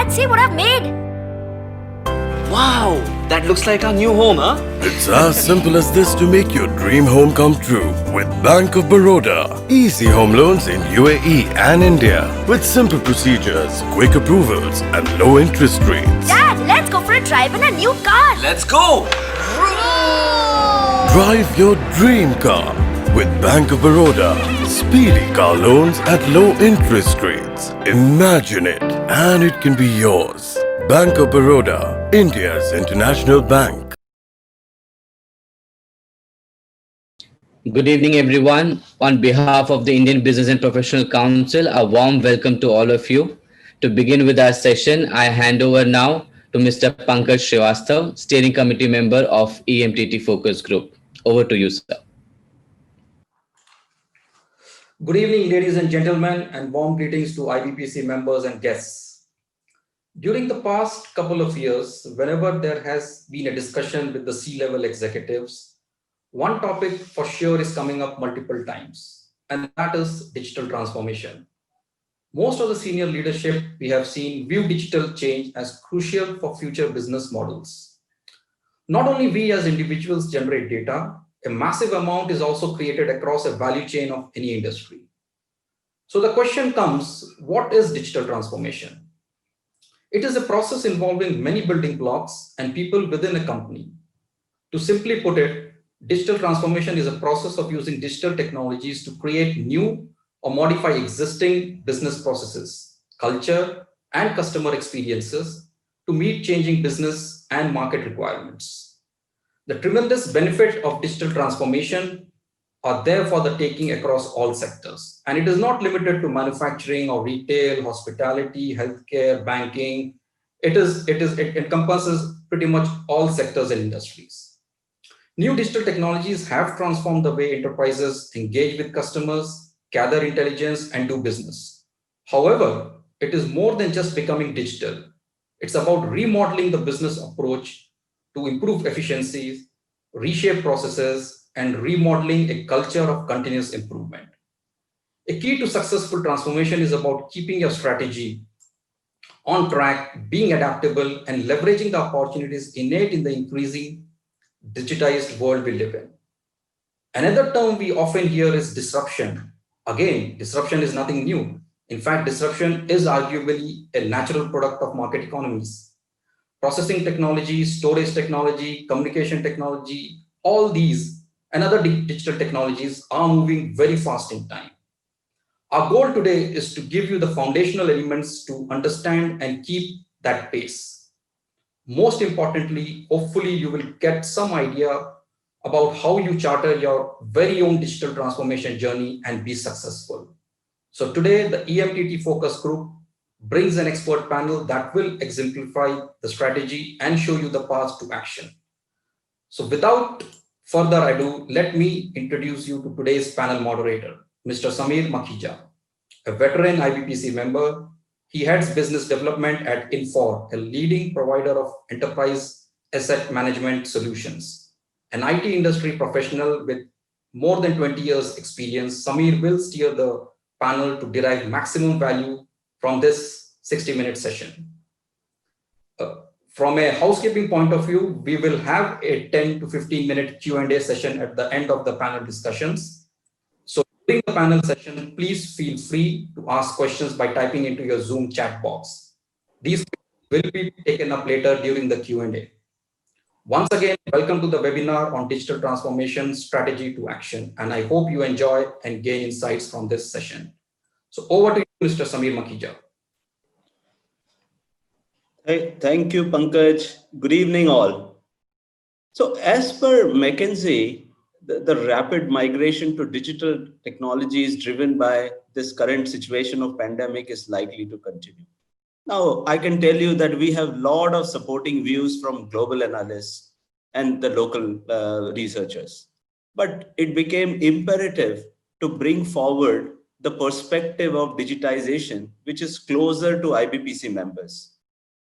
Dad, see what I've made. Wow, that looks like our new home, huh? It's as simple as this to make your dream home come true with Bank of Baroda. Easy home loans in UAE and India with simple procedures, quick approvals and low interest rates. Dad, let's go for a drive in a new car. Let's go! Drive your dream car with Bank of Baroda. Speedy car loans at low interest rates. Imagine it and it can be yours. Bank of Baroda, India's international bank. Good evening, everyone. On behalf of the Indian Business and Professional Council, a warm welcome to all of you. To begin with our session, I hand over now to Mr. Pankaj Srivastava, Steering Committee member of EMTT Focus Group. Over to you, sir. Good evening, ladies and gentlemen, and warm greetings to IBPC members and guests. During the past couple of years, whenever there has been a discussion with the C-level executives, one topic for sure is coming up multiple times, and that is digital transformation. Most of the senior leadership we have seen view digital change as crucial for future business models. Not only we as individuals generate data, a massive amount is also created across a value chain of any industry. So the question comes, what is digital transformation? It is a process involving many building blocks and people within a company. To simply put it, digital transformation is a process of using digital technologies to create new or modify existing business processes, culture, and customer experiences to meet changing business and market requirements. The tremendous benefit of digital transformation are there for the taking across all sectors. And it is not limited to manufacturing or retail, hospitality, healthcare, banking. It encompasses pretty much all sectors and industries. New digital technologies have transformed the way enterprises engage with customers, gather intelligence, and do business. However, it is more than just becoming digital. It's about remodeling the business approach to improve efficiencies, reshape processes, and remodeling a culture of continuous improvement. A key to successful transformation is about keeping your strategy on track, being adaptable, and leveraging the opportunities innate in the increasing digitized world we live in. Another term we often hear is disruption. Again, disruption is nothing new. In fact, disruption is arguably a natural product of market economies. Processing technology, storage technology, communication technology, all these and other digital technologies are moving very fast in time. Our goal today is to give you the foundational elements to understand and keep that pace. Most importantly, hopefully you will get some idea about how you charter your very own digital transformation journey and be successful. So today, the EMTT Focus Group brings an expert panel that will exemplify the strategy and show you the path to action. So without further ado, let me introduce you to today's panel moderator, Mr. Samir Makhija, a veteran IBPC member. He heads business development at Infor, a leading provider of enterprise asset management solutions. An IT industry professional with more than 20 years experience, Samir will steer the panel to derive maximum value from this 60-minute session. From a housekeeping point of view, we will have a 10 to 15-minute Q&A session at the end of the panel discussions. So during the panel session, please feel free to ask questions by typing into your Zoom chat box. These will be taken up later during the Q&A. Once again, welcome to the webinar on digital transformation strategy to action. And I hope you enjoy and gain insights from this session. So over to you, Mr. Samir Makhija. Hey, thank you, Pankaj. Good evening, all. So as per McKinsey, the rapid migration to digital technology is driven by this current situation of pandemic is likely to continue. Now, I can tell you that we have a lot of supporting views from global analysts and the local researchers. But it became imperative to bring forward the perspective of digitization, which is closer to IBPC members.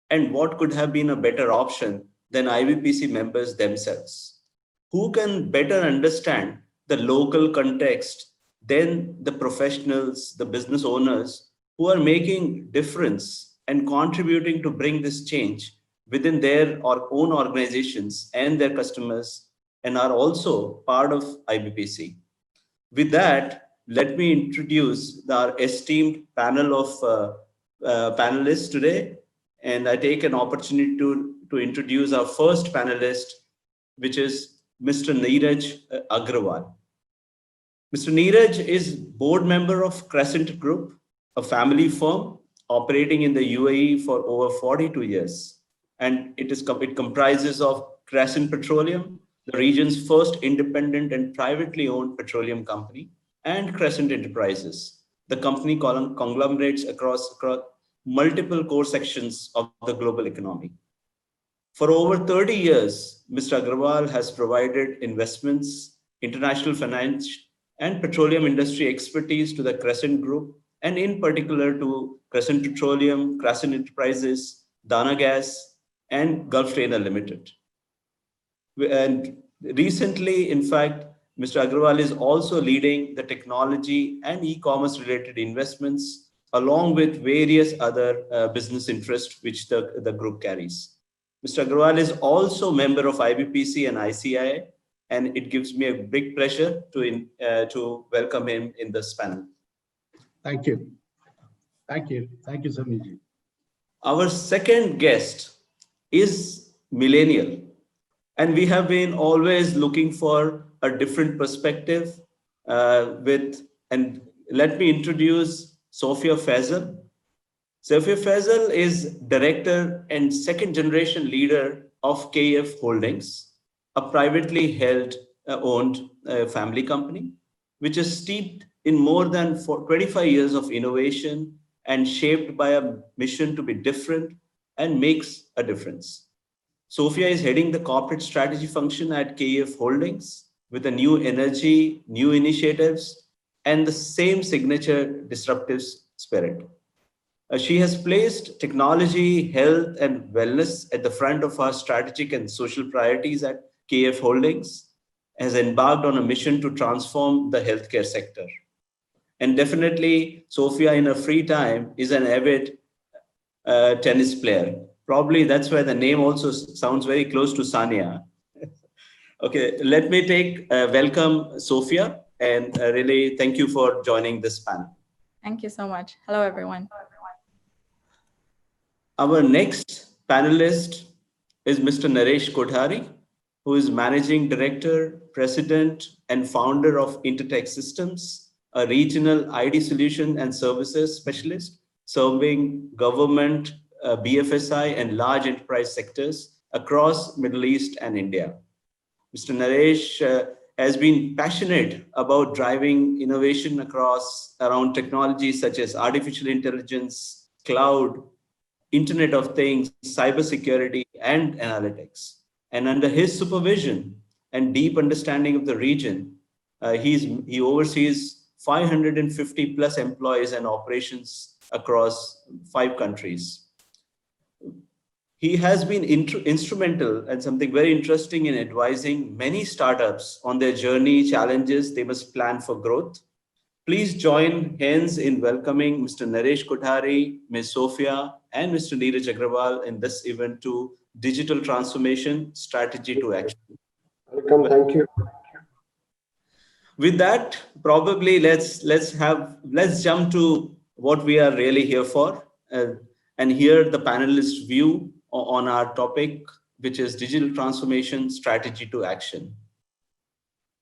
And what could have been a better option than IBPC members themselves, who can better understand the local context than the professionals, the business owners who are making difference and contributing to bring this change within their own organizations and their customers, and are also part of IBPC. With that, let me introduce our esteemed panel of panelists today. And I take an opportunity to introduce our first panelist, which is Mr. Neeraj Agrawal. Mr. Neeraj is board member of Crescent Group, a family firm operating in the UAE for over 42 years. And it comprises of Crescent Petroleum, the region's first independent and privately owned petroleum company, and Crescent Enterprises. The company conglomerates across multiple core sections of the global economy. For over 30 years, Mr. Agrawal has provided investments, international finance, and petroleum industry expertise to the Crescent Group, and in particular to Crescent Petroleum, Crescent Enterprises, Dana Gas, and Gulf Trainer Limited. And recently, in fact, Mr. Agrawal is also leading the technology and e-commerce related investments, along with various other business interests which the group carries. Mr. Agrawal is also a member of IBPC and ICII, and it gives me a big pleasure to welcome him in this panel. Thank you. Thank you. Thank you, Samiji. Our second guest is millennial, and we have been always looking for a different perspective and let me introduce Sophiya Faizal. Sophiya Faizal is director and second generation leader of KF Holdings, a privately held owned family company, which is steeped in more than 25 years of innovation and shaped by a mission to be different and makes a difference. Sophiya is heading the corporate strategy function at KF Holdings with a new energy, new initiatives, and the same signature disruptive spirit. She has placed technology, health, and wellness at the front of our strategic and social priorities at KF Holdings, has embarked on a mission to transform the healthcare sector. And definitely, Sophiya in her free time is an avid tennis player. Probably that's why the name also sounds very close to Sania. Okay, let me welcome Sophiya, and really thank you for joining this panel. Thank you so much. Hello, everyone. Our next panelist is Mr. Naresh Kothari, who is Managing Director, President, and founder of Intertec Systems, a regional ID solution and services specialist serving government, BFSI, and large enterprise sectors across Middle East and India. Mr. Naresh has been passionate about driving innovation around technologies such as artificial intelligence, cloud, Internet of Things, cybersecurity, and analytics. And under his supervision and deep understanding of the region, he oversees 550 plus employees and operations across 5 countries. He has been instrumental and something very interesting in advising many startups on their journey, challenges they must plan for growth. Please join hands in welcoming Mr. Naresh Kothari, Ms. Sophiya, and Mr. Neeraj Agrawal in this event to Digital Transformation Strategy to Action. Welcome. Thank you. With that, probably let's jump to what we are really here for, and hear the panelists' view on our topic, which is digital transformation strategy to action.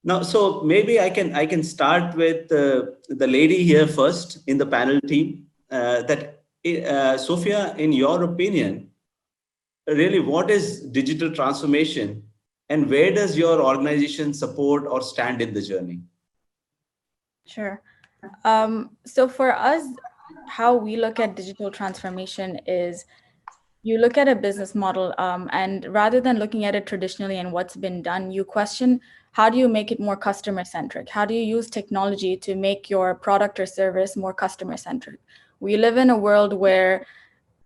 Now, so maybe I can start with the lady here first in the panel team. Sophiya, in your opinion, really what is digital transformation, and where does your organization support or stand in the journey? Sure. So for us, how we look at digital transformation is you look at a business model and rather than looking at it traditionally and what's been done, you question how do you make it more customer centric? How do you use technology to make your product or service more customer centric? We live in a world where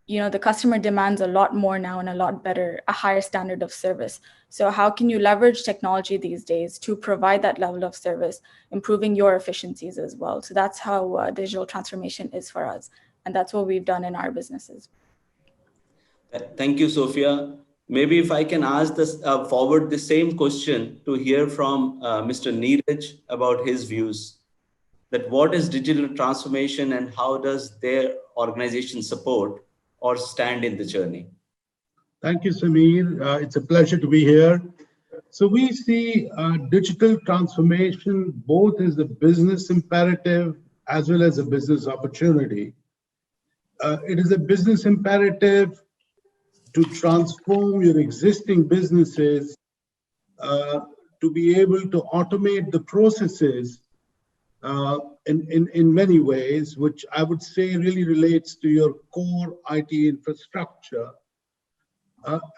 the customer demands a lot more now and a higher standard of service. So how can you leverage technology these days to provide that level of service, improving your efficiencies as well? So that's how digital transformation is for us. And that's what we've done in our businesses. Thank you, Sophiya. Maybe if I can ask this, forward the same question to hear from Mr. Neeraj about his views. That what is digital transformation and how does their organization support or stand in the journey? Thank you, Sameer. It's a pleasure to be here. So we see digital transformation both as a business imperative as well as a business opportunity. It is a business imperative to transform your existing businesses, to be able to automate the processes in many ways, which I would say really relates to your core IT infrastructure.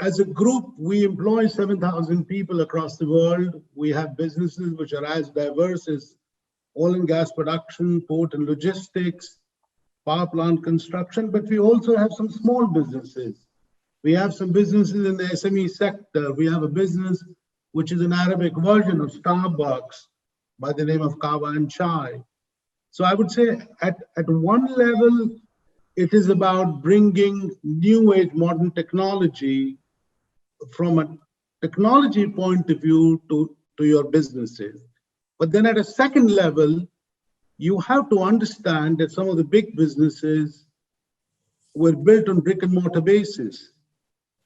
As a group, we employ 7,000 people across the world. We have businesses which are as diverse as oil and gas production, port and logistics, power plant construction, but we also have some small businesses. We have some businesses in the SME sector. We have a business which is an Arabic version of Starbucks by the name of Kava and Chai. So I would say at one level, it is about bringing new age modern technology from a technology point of view to your businesses. But then at a second level, you have to understand that some of the big businesses were built on brick and mortar basis.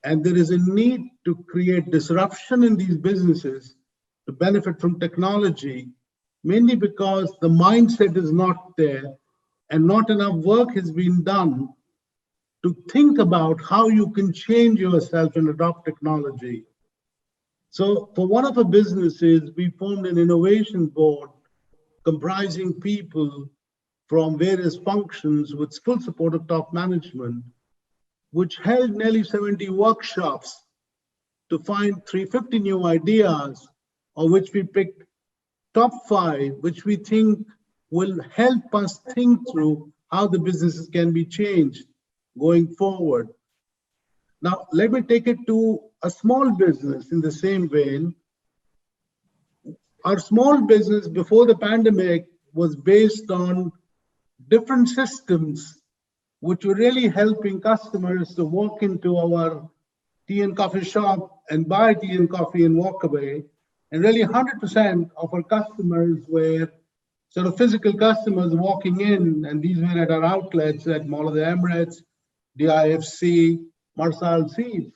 And there is a need to create disruption in these businesses to benefit from technology, mainly because the mindset is not there and not enough work has been done to think about how you can change yourself and adopt technology. So for one of our businesses, we formed an innovation board comprising people from various functions with full support of top management, which held nearly 70 workshops to find 350 new ideas, of which we picked top 5, which we think will help us think through how the businesses can be changed going forward. Now, let me take it to a small business in the same vein. Our small business before the pandemic was based on different systems which were really helping customers to walk into our tea and coffee shop and buy tea and coffee and walk away. And really 100% of our customers were sort of physical customers walking in, and these were at our outlets at Mall of the Emirates, DIFC, Marsal Seas.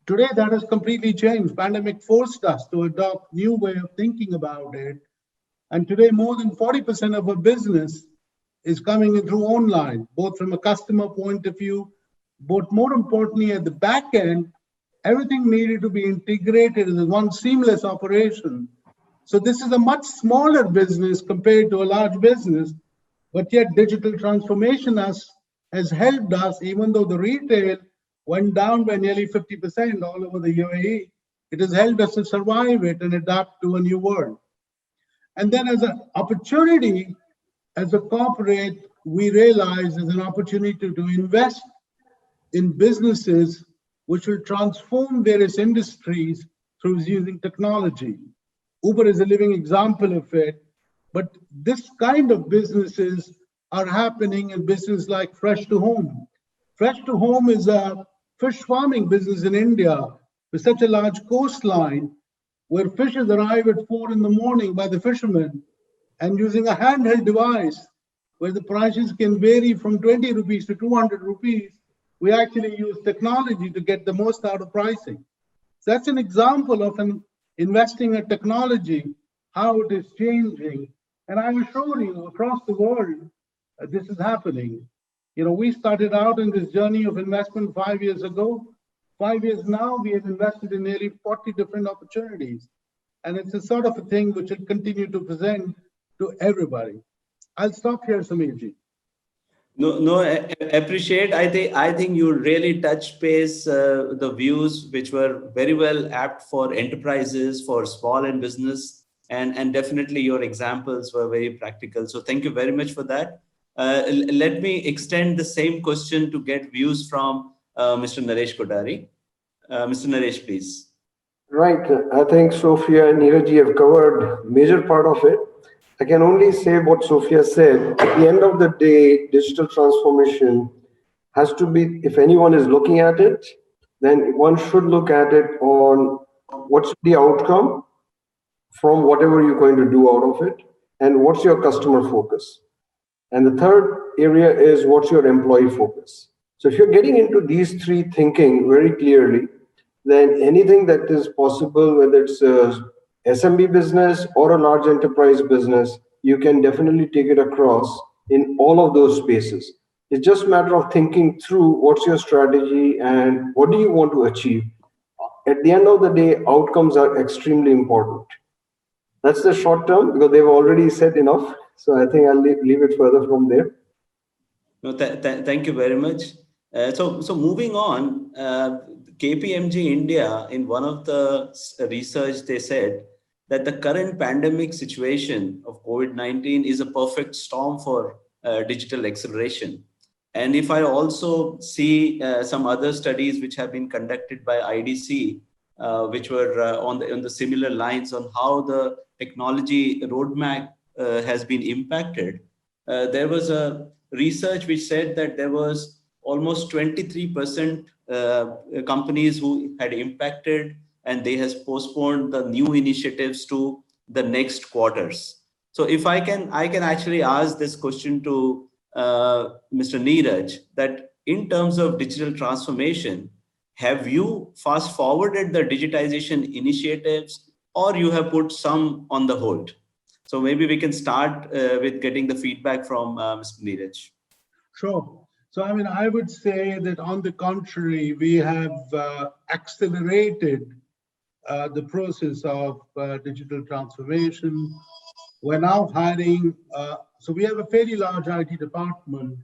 Today, that has completely changed. Pandemic forced us to adopt new way of thinking about it. And today, more than 40% of our business is coming in through online, both from a customer point of view, but more importantly, at the back end, everything needed to be integrated as one seamless operation. So this is a much smaller business compared to a large business, but yet digital transformation has helped us, even though the retail went down by nearly 50% all over the UAE, it has helped us to survive it and adapt to a new world. And then as an opportunity, as a corporate, we realize there's an opportunity to invest in businesses which will transform various industries through using technology. Uber is a living example of it, but this kind of businesses are happening in business like Fresh to Home. Fresh to Home is a fish farming business in India with such a large coastline where fishes arrive at 4 in the morning by the fishermen, and using a handheld device where the prices can vary from 20 rupees to 200 rupees, we actually use technology to get the most out of pricing. So that's an example of investing in technology, how it is changing. And I assure you, across the world, this is happening. You know, we started out in this journey of investment 5 years ago. 5 years now, we have invested in nearly 40 different opportunities. And it's a sort of a thing which will continue to present to everybody. I'll stop here, Sameerji. No, I appreciate. I think you really touched base the views which were very well apt for enterprises, for small and business, and definitely your examples were very practical. So thank you very much for that. Let me extend the same question to get views from Mr. Naresh Kothari. Mr. Naresh, please. Right. I think Sophiya and Neeraj have covered major part of it. I can only say what Sophiya said. At the end of the day, digital transformation has to be, if anyone is looking at it, then one should look at it on what's the outcome from whatever you're going to do out of it, and what's your customer focus. And the third area is what's your employee focus. So if you're getting into these three thinking very clearly, then anything that is possible, whether it's a SMB business or a large enterprise business, you can definitely take it across in all of those spaces. It's just a matter of thinking through what's your strategy and what do you want to achieve. At the end of the day, outcomes are extremely important. That's the short term because they've already said enough. So I think I'll leave it further from there. No, thank you very much. So moving on, KPMG India, in one of the research, they said that the current pandemic situation of COVID-19 is a perfect storm for digital acceleration. And if I also see some other studies which have been conducted by IDC, which were on the similar lines on how the technology roadmap has been impacted, there was a research which said that there was almost 23% companies who had impacted, and they has postponed the new initiatives to the next quarters. So if I can actually ask this question to Mr. Neeraj, that in terms of digital transformation, have you fast forwarded the digitization initiatives, or you have put some on the hold? So maybe we can start with getting the feedback from Mr. Neeraj. Sure. So, I mean, I would say that on the contrary, we have accelerated the process of digital transformation. We're now hiring, so we have a fairly large IT department,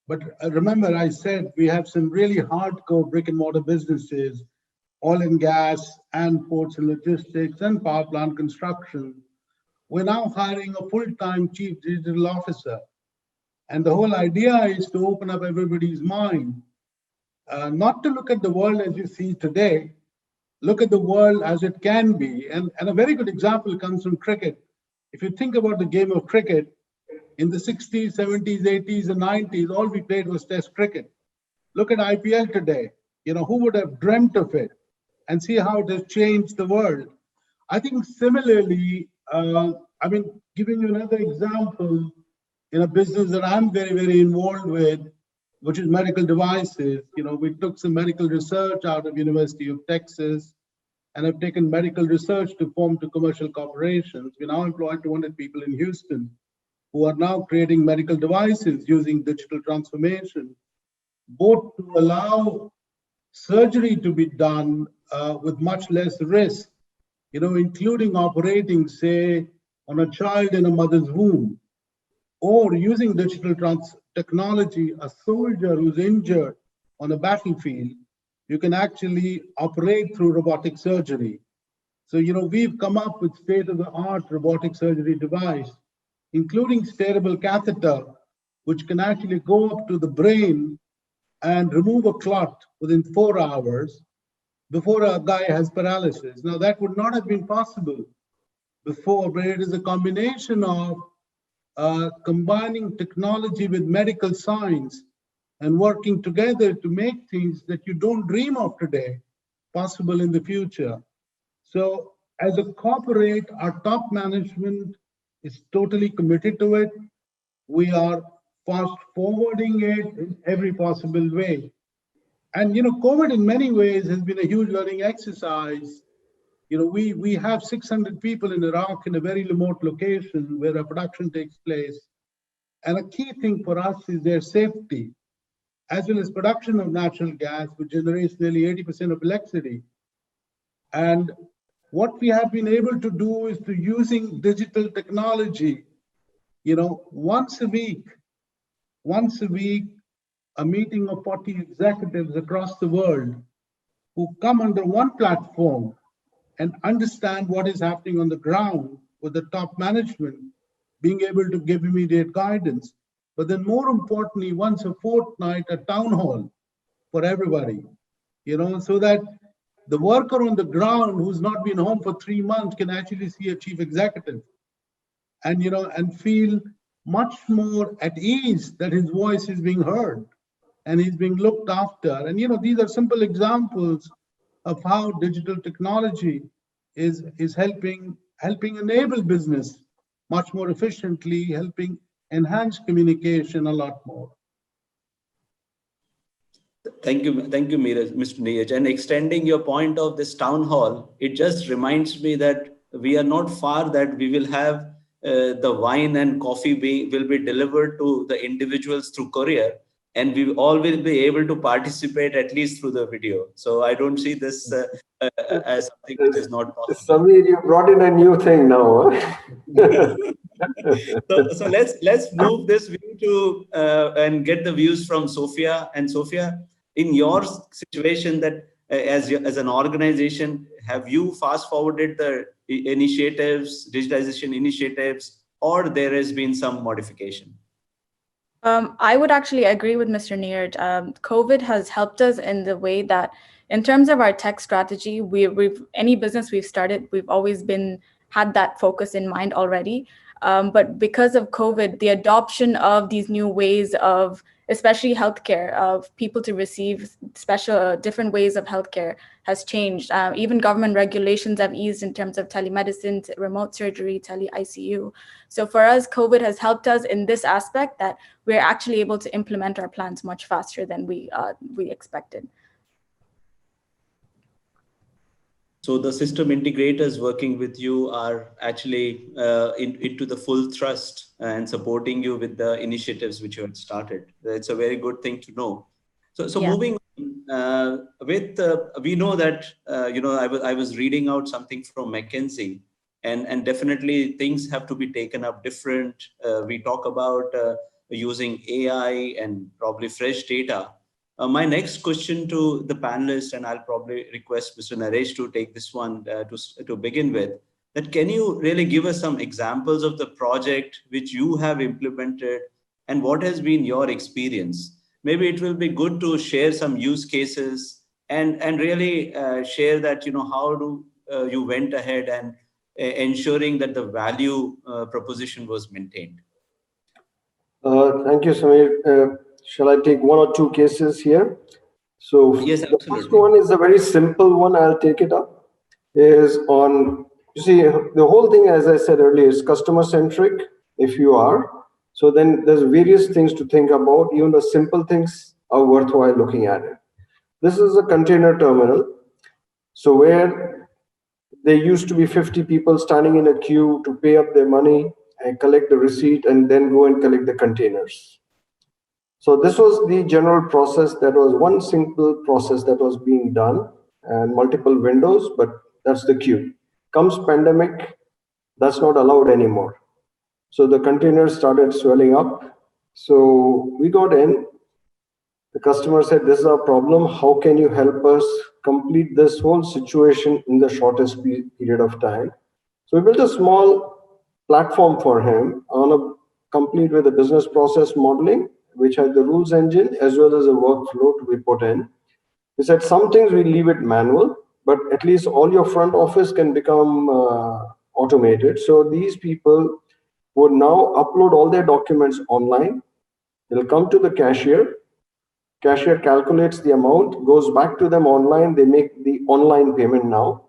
but remember I said we have some really hardcore brick and mortar businesses, oil and gas and ports and logistics and power plant construction. We're now hiring a full-time chief digital officer. And the whole idea is to open up everybody's mind, not to look at the world as you see today, look at the world as it can be. And a very good example comes from cricket. If you think about the game of cricket, in the 60s, 70s, 80s, and 90s, all we played was Test cricket. Look at IPL today. You know, who would have dreamt of it? And see how it has changed the world. I think similarly, I mean, giving you another example, in a business that I'm very, very involved with, which is medical devices. You know, we took some medical research out of University of Texas and have taken medical research to form to commercial corporations. We now employ 200 people in Houston who are now creating medical devices using digital transformation, both to allow surgery to be done with much less risk, you know, including operating, say, on a child in a mother's womb, or using digital technology, a soldier who's injured on a battlefield, you can actually operate through robotic surgery. So, you know, we've come up with state-of-the-art robotic surgery device, including steerable catheter, which can actually go up to the brain and remove a clot within 4 hours before a guy has paralysis. Now, that would not have been possible before, but it is a combination of combining technology with medical science and working together to make things that you don't dream of today possible in the future. So as a corporate, our top management is totally committed to it. We are fast forwarding it in every possible way. And, you know, COVID in many ways has been a huge learning exercise. You know, we have 600 people in Iraq in a very remote location where our production takes place. And a key thing for us is their safety, as well as production of natural gas, which generates nearly 80% of electricity. And what we have been able to do is to using digital technology, you know, once a week, a meeting of 40 executives across the world who come under one platform and understand what is happening on the ground with the top management, being able to give immediate guidance. But then more importantly, once a fortnight, a town hall for everybody, you know, so that the worker on the ground who's not been home for 3 months can actually see a chief executive and, you know, and feel much more at ease that his voice is being heard. and he's being looked after. And these are simple examples of how digital technology is helping enable business much more efficiently, helping enhance communication a lot more. Thank you, Mr. Neeraj. And extending your point of this town hall, it just reminds me that we are not far that we will have the wine and coffee will be delivered to the individuals through courier, and we all will be able to participate at least through the video. So I don't see this as something which is not possible. Samir, you brought in a new thing now. Huh? So let's move this view to and get the views from Sophiya. And Sophiya, in your situation, that as an organization, have you fast forwarded the initiatives, digitization initiatives, or there has been some modification? I would actually agree with Mr. Neeraj. COVID has helped us in the way that, in terms of our tech strategy, any business we've started, we've always had that focus in mind already. But because of COVID, the adoption of these new ways of, especially healthcare, of people to receive different ways of healthcare has changed. Even government regulations have eased in terms of telemedicine, remote surgery, tele-ICU. So for us, COVID has helped us in this aspect that we're actually able to implement our plans much faster than we expected. So the system integrators working with you are actually into the full thrust and supporting you with the initiatives which you had started. It's a very good thing to know. So yeah. Moving on, we know that I was reading out something from McKinsey, and definitely things have to be taken up different. We talk about using AI and probably fresh data. My next question to the panelists, and I'll probably request Mr. Naresh to take this one to begin with, that can you really give us some examples of the project which you have implemented and what has been your experience? Maybe it will be good to share some use cases and really share that, how do you went ahead and ensuring that the value proposition was maintained. Thank you, Samir. Shall I take one or two cases here? So yes, the first one is a very simple one. I'll take it up. Is on, you see, the whole thing, as I said earlier, is customer centric. If you are, so then there's various things to think about. Even the simple things are worthwhile looking at it. This is a container terminal. So where there used to be 50 people standing in a queue to pay up their money and collect the receipt and then go and collect the containers. So this was the general process. That was one simple process that was being done and multiple windows, but that's the queue. Comes pandemic, that's not allowed anymore. So the containers started swelling up. So we got in. The customer said, this is our problem. How can you help us complete this whole situation in the shortest period of time? So we built a small platform for him complete with a business process modeling, which has the rules engine as well as a workflow to be put in. We said some things we leave it manual, but at least all your front office can become automated. So these people would now upload all their documents online. They'll come to the cashier. Cashier calculates the amount, goes back to them online. They make the online payment now,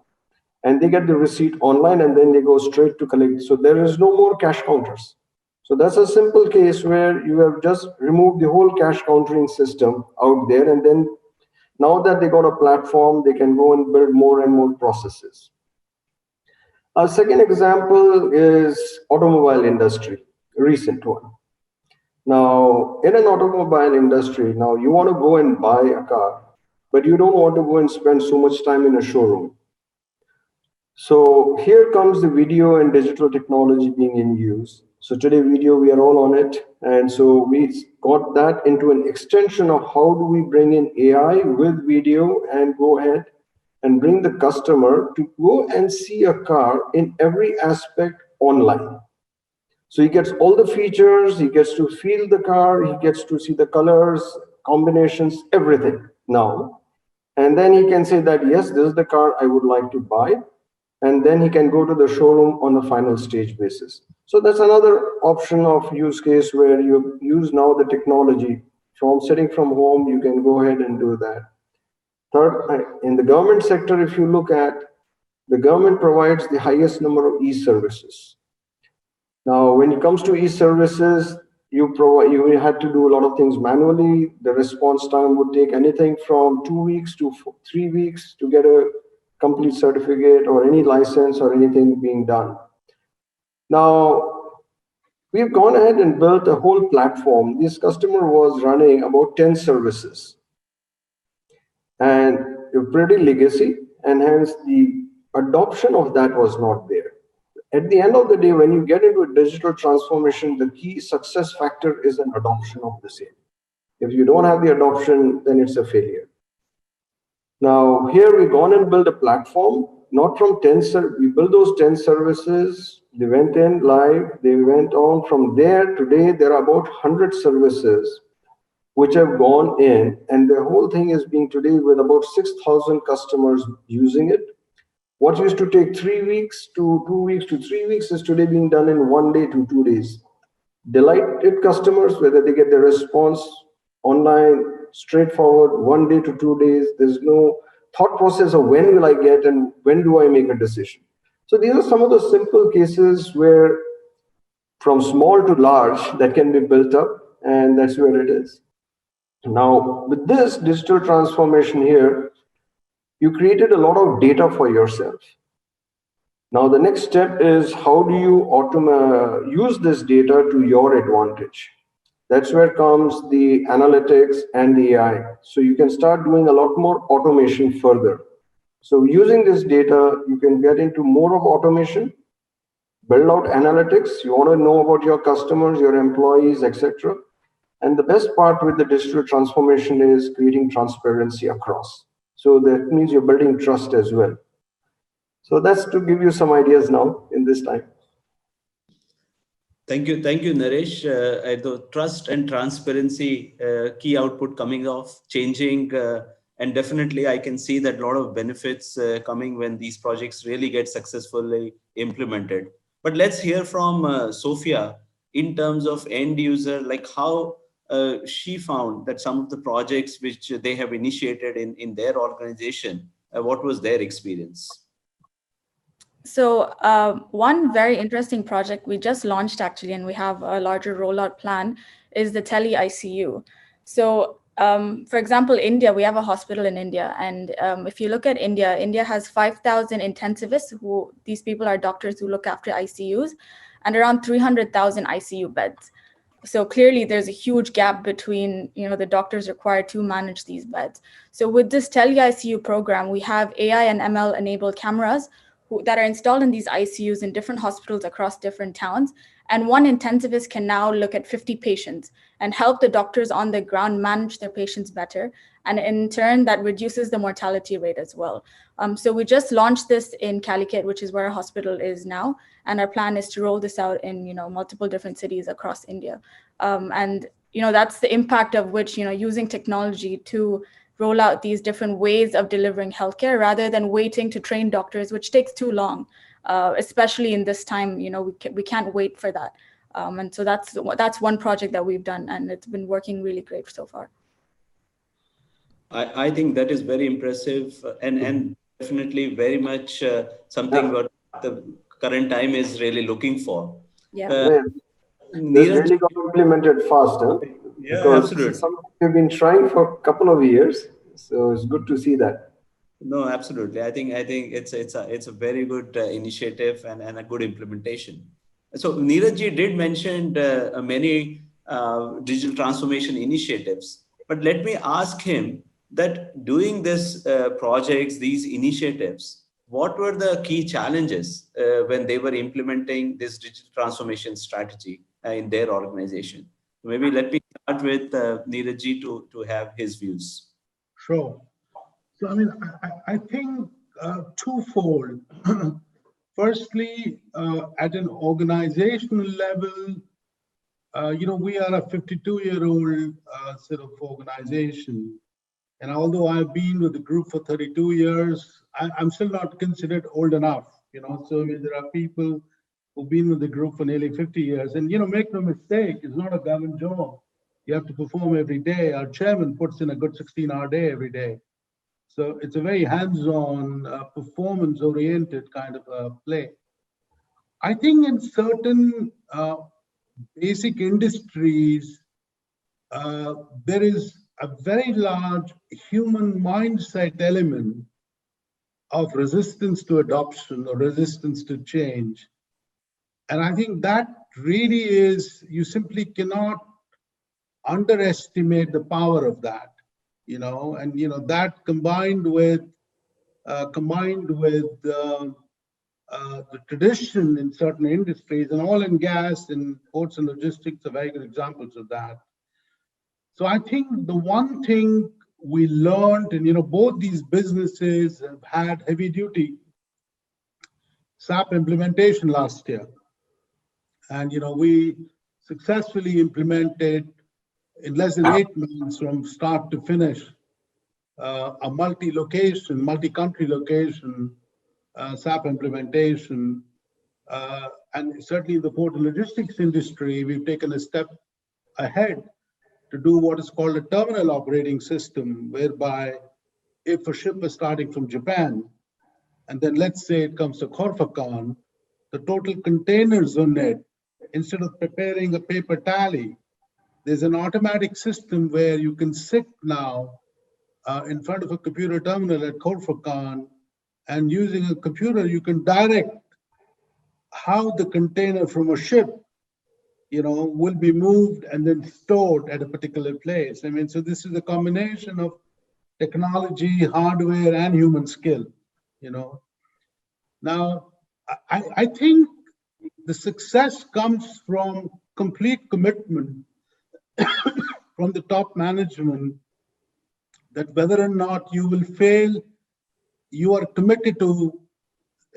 and they get the receipt online, and then they go straight to collect. So there is no more cash counters. So that's a simple case where you have just removed the whole cash countering system out there. And then now that they got a platform, they can go and build more and more processes. Our second example is automobile industry, a recent one. Now, in an automobile industry, now you want to go and buy a car, but you don't want to go and spend so much time in a showroom. So here comes the video and digital technology being in use. So today video, we are all on it. And so we got that into an extension of how do we bring in AI with video and go ahead and bring the customer to go and see a car in every aspect online. So he gets all the features, he gets to feel the car, he gets to see the colors, combinations, everything now. And then he can say that, yes, this is the car I would like to buy. And then he can go to the showroom on a final stage basis. So that's another option of use case where you use now the technology From sitting from home, you can go ahead and do that. Third, in the government sector, if you look at, the government provides the highest number of e-services. Now, when it comes to e-services, you had to do a lot of things manually. The response time would take anything from 2 weeks to 3 weeks to get a complete certificate or any license or anything being done. Now, we've gone ahead and built a whole platform. This customer was running about 10 services and pretty legacy, and hence the adoption of that was not there. At the end of the day, when you get into a digital transformation, the key success factor is an adoption of the same. If you don't have the adoption, then it's a failure. Now, here we've gone and built a platform, not from 10, we built those 10 services, they went in live, they went on from there. Today, there are about 100 services which have gone in, and the whole thing is being today with about 6,000 customers using it. What used to take 3 weeks to 2 weeks to 3 weeks is today being done in 1 day to 2 days. Delighted customers, whether they get the response online, straightforward, 1 day to 2 days. There's no thought process of when will I get and when do I make a decision. So these are some of the simple cases where from small to large that can be built up, and that's where it is. Now, with this digital transformation here, you created a lot of data for yourself. Now, the next step is how do you use this data to your advantage? That's where comes the analytics and the AI. So you can start doing a lot more automation further. So using this data, you can get into more of automation, build out analytics. You want to know about your customers, your employees, etc. And the best part with the digital transformation is creating transparency across. So that means you're building trust as well. So that's to give you some ideas now in this time. Thank you, Naresh. The trust and transparency, key output coming off, changing, and definitely I can see that a lot of benefits coming when these projects really get successfully implemented. But let's hear from Sophiya in terms of end user, like how she found that some of the projects which they have initiated in their organization, what was their experience? So one very interesting project we just launched actually, and we have a larger rollout plan, is the Tele ICU. So for example, India, we have a hospital in India. And if you look at India, India has 5,000 intensivists these people are doctors who look after ICUs, and around 300,000 ICU beds. So clearly there's a huge gap between, the doctors required to manage these beds. So with this Tele ICU program, we have AI and ML enabled cameras that are installed in these ICUs in different hospitals across different towns. And one intensivist can now look at 50 patients and help the doctors on the ground manage their patients better. And in turn, that reduces the mortality rate as well. So we just launched this in Calicut, which is where our hospital is now. And our plan is to roll this out in multiple different cities across India. And that's the impact of which, using technology to roll out these different ways of delivering healthcare rather than waiting to train doctors, which takes too long, especially in this time. We can't wait for that. And so that's one project that we've done, and it's been working really great so far. I think that is very impressive and definitely very much something what the current time is really looking for. Yeah. This really got implemented fast, huh? Yeah, because absolutely. something we've been trying for a couple of years, so it's good to see that. No, absolutely. I think it's a very good initiative and a good implementation. So Neeraj ji did mention many digital transformation initiatives, but let me ask him that doing this projects, these initiatives, what were the key challenges when they were implementing this digital transformation strategy in their organization? Maybe let me start with Neeraj ji to have his views. Sure. So, I think twofold. Firstly, at an organizational level, we are a 52-year-old sort of organization. And although I've been with the group for 32 years, I'm still not considered old enough, So there are people who've been with the group for nearly 50 years. And, make no mistake, it's not a government job You have to perform every day. Our chairman puts in a good 16-hour day every day. So it's a very hands-on, performance-oriented kind of play. I think in certain basic industries, there is a very large human mindset element of resistance to adoption or resistance to change. And I think that really is, you simply cannot underestimate the power of that, and that combined with the tradition in certain industries, and oil and gas and ports and logistics are very good examples of that. So I think the one thing we learned, and both these businesses have had heavy duty SAP implementation last year. And we successfully implemented in less than 8 months from start to finish a multi-location, multi-country location SAP implementation. And certainly in the port and logistics industry, we've taken a step ahead to do what is called a terminal operating system, whereby if a ship is starting from Japan, and then let's say it comes to Corfacon, the total containers on it, instead of preparing a paper tally, there's an automatic system where you can sit now in front of a computer terminal at Corfacon, and using a computer, you can direct how the container from a ship, will be moved and then stored at a particular place. I mean, so this is a combination of technology, hardware, and human skill, Now, I think the success comes from complete commitment from the top management that whether or not you will fail, you are committed to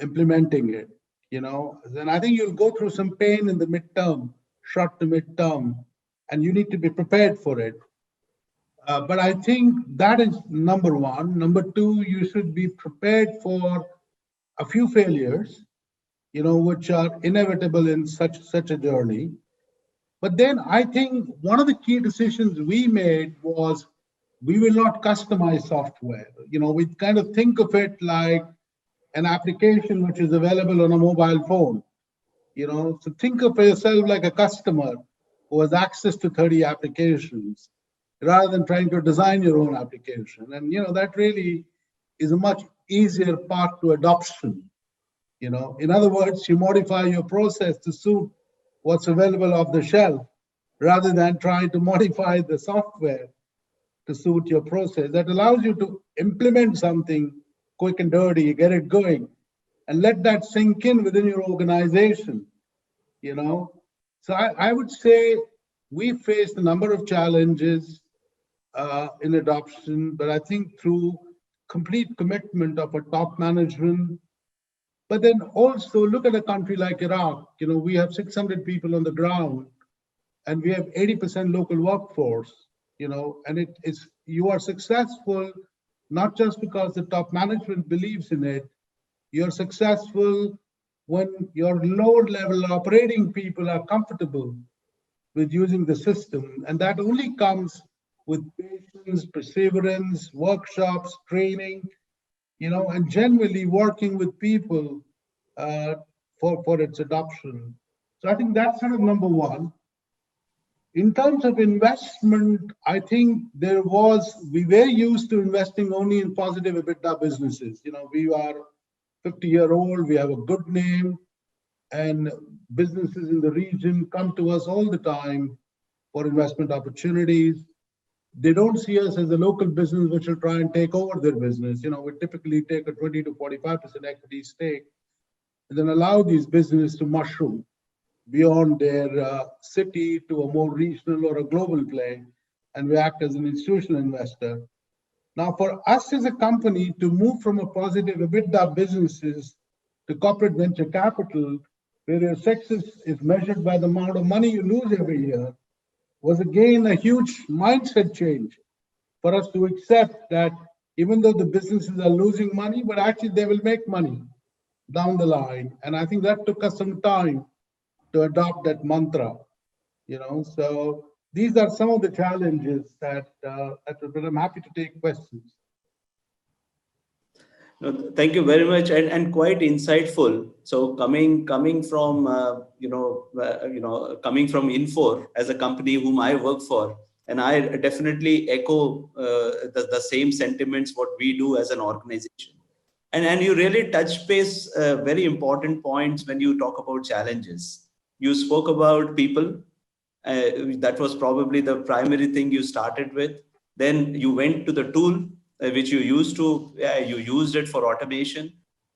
implementing it, Then I think you'll go through some pain in the midterm, short to midterm, and you need to be prepared for it. But I think that is number one. Number two, you should be prepared for a few failures, which are inevitable in such a journey. But then I think one of the key decisions we made was we will not customize software. We kind of think of it like an application which is available on a mobile phone. So think of yourself like a customer who has access to 30 applications rather than trying to design your own application. And, that really is a much easier path to adoption. In other words, you modify your process to suit what's available off the shelf rather than trying to modify the software to suit your process. That allows you to implement something quick and dirty, get it going, and let that sink in within your organization, So I would say we faced a number of challenges in adoption, but I think through complete commitment of a top management. But then also look at a country like Iraq. We have 600 people on the ground, and we have 80% local workforce. And you are successful not just because the top management believes in it. You're successful when your lower level operating people are comfortable with using the system, and that only comes with patience, perseverance, workshops, training, and generally working with people for its adoption. So I think that's sort of number one. In terms of investment, I think we were used to investing only in positive EBITDA businesses. We are 50-year-old, we have a good name, and businesses in the region come to us all the time for investment opportunities. They don't see us as a local business which will try and take over their business. We typically take a 20 to 45% equity stake and then allow these businesses to mushroom beyond their city to a more regional or a global play, and we act as an institutional investor. Now, for us as a company to move from a positive EBITDA businesses to corporate venture capital, where your success is measured by the amount of money you lose every year, was again a huge mindset change for us to accept that even though the businesses are losing money, but actually they will make money down the line. And I think that took us some time to adopt that mantra, So these are some of the challenges that I'm happy to take questions. No, thank you very much, and quite insightful. So coming from coming from Infor as a company whom I work for, and I definitely echo the same sentiments what we do as an organization. And you really touch base very important points when you talk about challenges. You spoke about people. That was probably the primary thing you started with. Then you went to the tool which you used it for automation.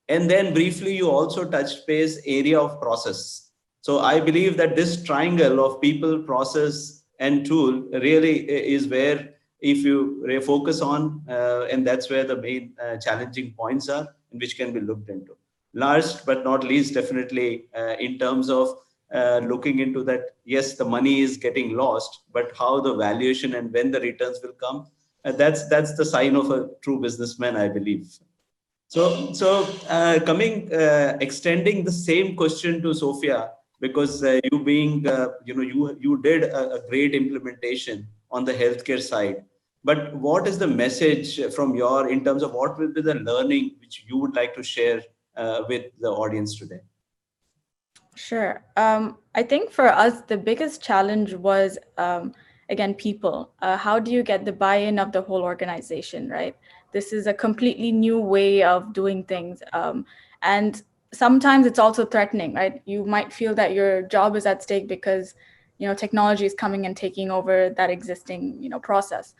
And then briefly, you also touched base area of process. So I believe that this triangle of people, process, and tool really is where if you focus on, and that's where the main challenging points are, and which can be looked into. Last but not least, definitely in terms of looking into that, yes, the money is getting lost, but how the valuation and when the returns will come, that's the sign of a true businessman, I believe. So extending the same question to Sophiya, because you being you did a great implementation on the healthcare side. But what is the message from your in terms of what will be the learning which you would like to share with the audience today? Sure. I think for us, the biggest challenge was, again, people. How do you get the buy-in of the whole organization, right? This is a completely new way of doing things. And sometimes it's also threatening, right? You might feel that your job is at stake because, technology is coming and taking over that existing, process.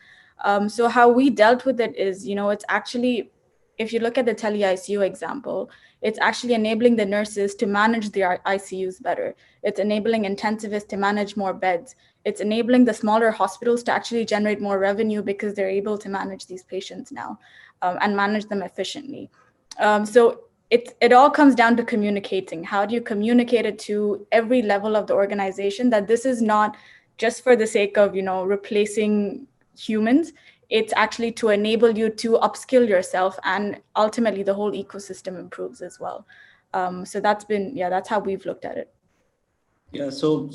So how we dealt with it is, it's actually, if you look at the tele-ICU example, it's actually enabling the nurses to manage their ICUs better. It's enabling intensivists to manage more beds. It's enabling the smaller hospitals to actually generate more revenue because they're able to manage these patients now and manage them efficiently. So it all comes down to communicating. How do you communicate it to every level of the organization that this is not just for the sake of, replacing humans? It's actually to enable you to upskill yourself, and ultimately the whole ecosystem improves as well. So that's how we've looked at it. Yeah, so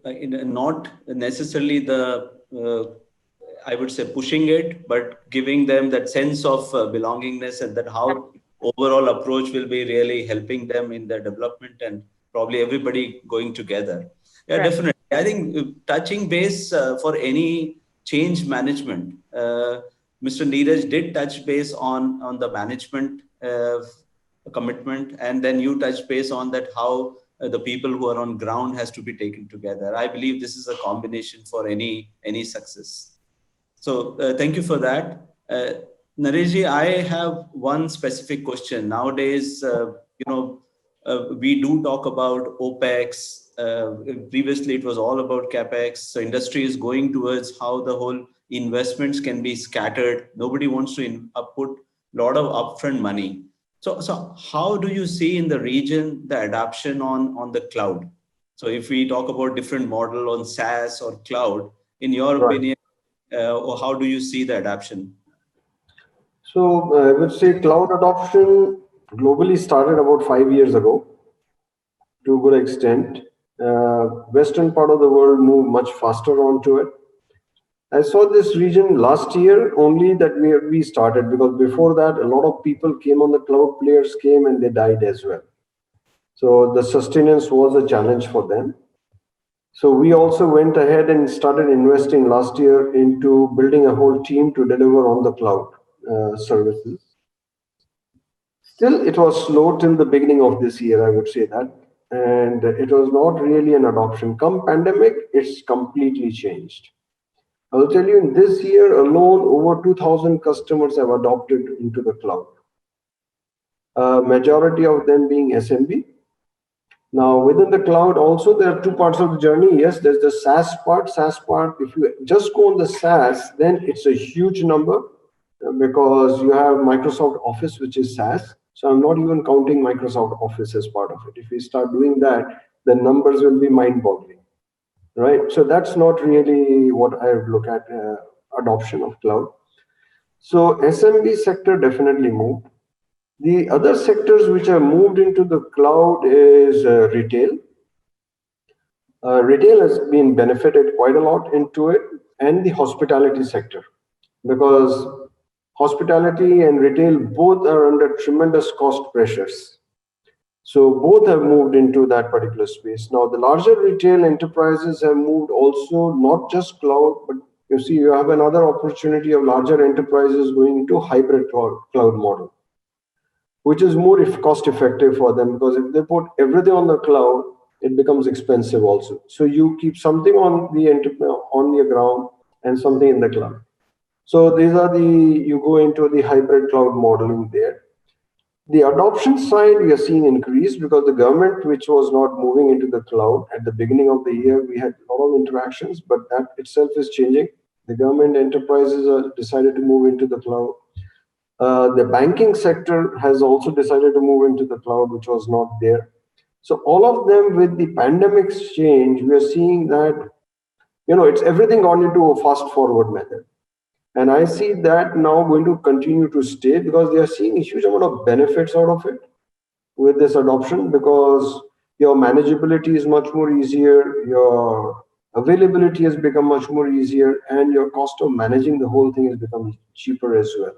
not necessarily the I would say pushing it, but giving them that sense of belongingness, and that how overall approach will be really helping them in their development, and probably everybody going together. Yeah, right. Definitely. I think touching base for any change management, Mr. Neeraj did touch base on the management commitment, and then you touch base on that how the people who are on ground has to be taken together. I believe this is a combination for any success. So thank you for that. Naresh, I have one specific question. Nowadays, we do talk about OPEX. Previously, it was all about CAPEX. So industry is going towards how the whole investments can be scattered. Nobody wants to put a lot of upfront money. So how do you see in the region the adoption on the cloud? So if we talk about different model on SaaS or cloud, in your opinion, or how do you see the adoption? So I would say cloud adoption globally started about 5 years ago to a good extent. Western part of the world moved much faster onto it. I saw this region last year only that we started, because before that, a lot of people came on the cloud, players came and they died as well. So the sustenance was a challenge for them. So we also went ahead and started investing last year into building a whole team to deliver on the cloud services. Still, it was slow till the beginning of this year, I would say that. And it was not really an adoption. Come pandemic, it's completely changed. I will tell you, in this year alone, over 2,000 customers have adopted into the cloud. Majority of them being SMB. Now, within the cloud also, there are two parts of the journey. Yes, there's the SaaS part. SaaS part, if you just go on the SaaS, then it's a huge number because you have Microsoft Office, which is SaaS. So I'm not even counting Microsoft Office as part of it. If we start doing that, the numbers will be mind-boggling, right? So that's not really what I would look at adoption of cloud. So SMB sector definitely moved. The other sectors which have moved into the cloud is retail. Retail has been benefited quite a lot into it, and the hospitality sector, because hospitality and retail both are under tremendous cost pressures. So both have moved into that particular space. Now, the larger retail enterprises have moved also not just cloud, but you see, you have another opportunity of larger enterprises going into hybrid cloud model, which is more cost effective for them, because if they put everything on the cloud, it becomes expensive also. So you keep something on the ground and something in the cloud. So these are you go into the hybrid cloud modeling there. The adoption side we are seeing increase, because the government, which was not moving into the cloud at the beginning of the year, we had a lot of interactions, but that itself is changing. The government enterprises are decided to move into the cloud. The banking sector has also decided to move into the cloud, which was not there. So all of them, with the pandemic change, we are seeing that, it's everything gone into a fast forward method. And I see that now going to continue to stay, because they are seeing a huge amount of benefits out of it with this adoption, because your manageability is much more easier, your availability has become much more easier, and your cost of managing the whole thing has become cheaper as well.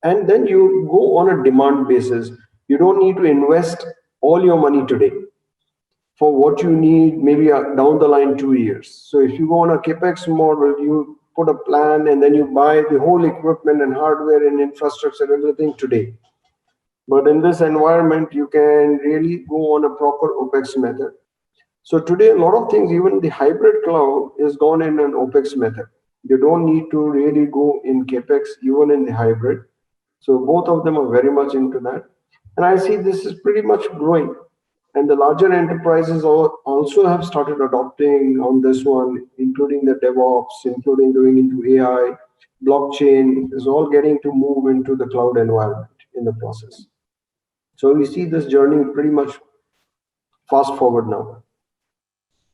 And then you go on a demand basis. You don't need to invest all your money today for what you need maybe down the line 2 years. So if you go on a capex model, you put a plan and then you buy the whole equipment and hardware and infrastructure, everything today. But in this environment, you can really go on a proper OPEX method. So today, a lot of things, even the hybrid cloud is gone in an OPEX method. You don't need to really go in capex, even in the hybrid. So both of them are very much into that. And I see this is pretty much growing. And the larger enterprises also have started adopting on this one, including the DevOps, including going into AI, blockchain is all getting to move into the cloud environment in the process. So we see this journey pretty much fast forward now.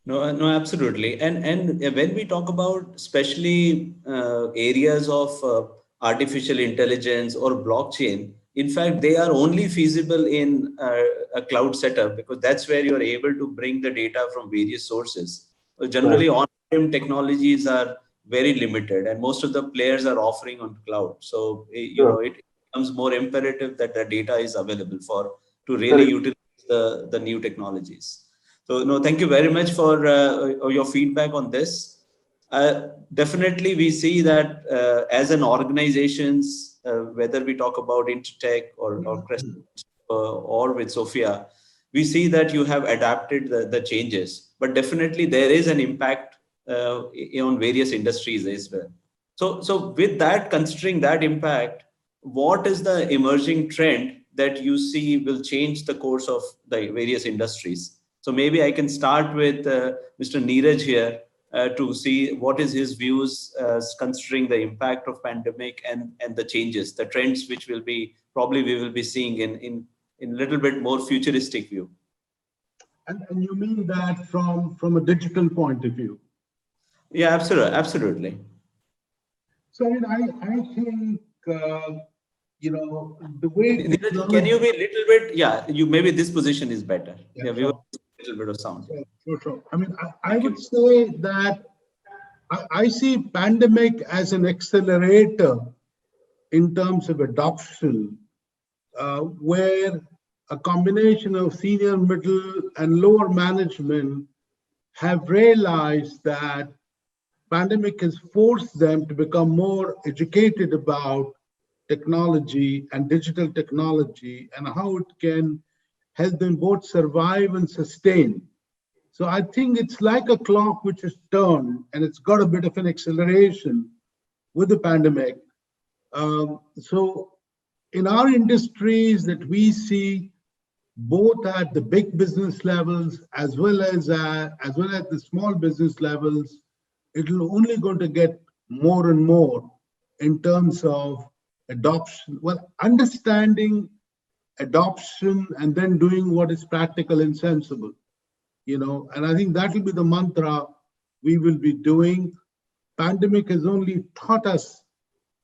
No, absolutely. And when we talk about especially areas of artificial intelligence or blockchain, in fact, they are only feasible in a cloud setup, because that's where you're able to bring the data from various sources. Generally, on-prem technologies are very limited, and most of the players are offering on cloud. So, it becomes more imperative that the data is available to really utilize the new technologies. So, no, thank you very much for your feedback on this. Definitely, we see that as an organizations, whether we talk about Intertec or Crescent or with Sophiya, we see that you have adapted the changes, but definitely there is an impact on various industries as well. So with that, considering that impact, what is the emerging trend that you see will change the course of the various industries? So maybe I can start with Mr. Neeraj here to see what is his views considering the impact of pandemic and the changes, the trends which we will be seeing in a little bit more futuristic view. And you mean that from a digital point of view? Yeah, absolutely. So I think the way Neeraj, can you be a little bit? Yeah, maybe this position is better. Yeah, we have a little bit of sound. Sure. I mean, I would say that I see pandemic as an accelerator in terms of adoption, where a combination of senior, middle, and lower management have realized that pandemic has forced them to become more educated about technology and digital technology and how it can help them both survive and sustain. So I think it's like a clock which is turned, and it's got a bit of an acceleration with the pandemic. So in our industries that we see, both at the big business levels as well as the small business levels, it'll only going to get more and more in terms of adoption. Well, understanding adoption and then doing what is practical and sensible, and I think that will be the mantra we will be doing. Pandemic has only taught us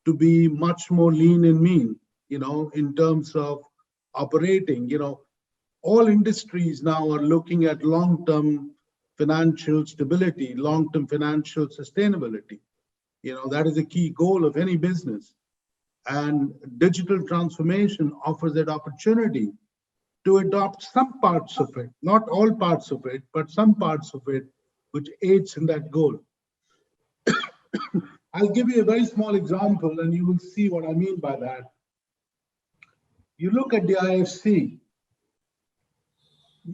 to be much more lean and mean, in terms of operating. All industries now are looking at long-term financial stability, long-term financial sustainability. That is a key goal of any business. And digital transformation offers that opportunity to adopt some parts of it, not all parts of it, but some parts of it, which aids in that goal. I'll give you a very small example and you will see what I mean by that. You look at the IFC,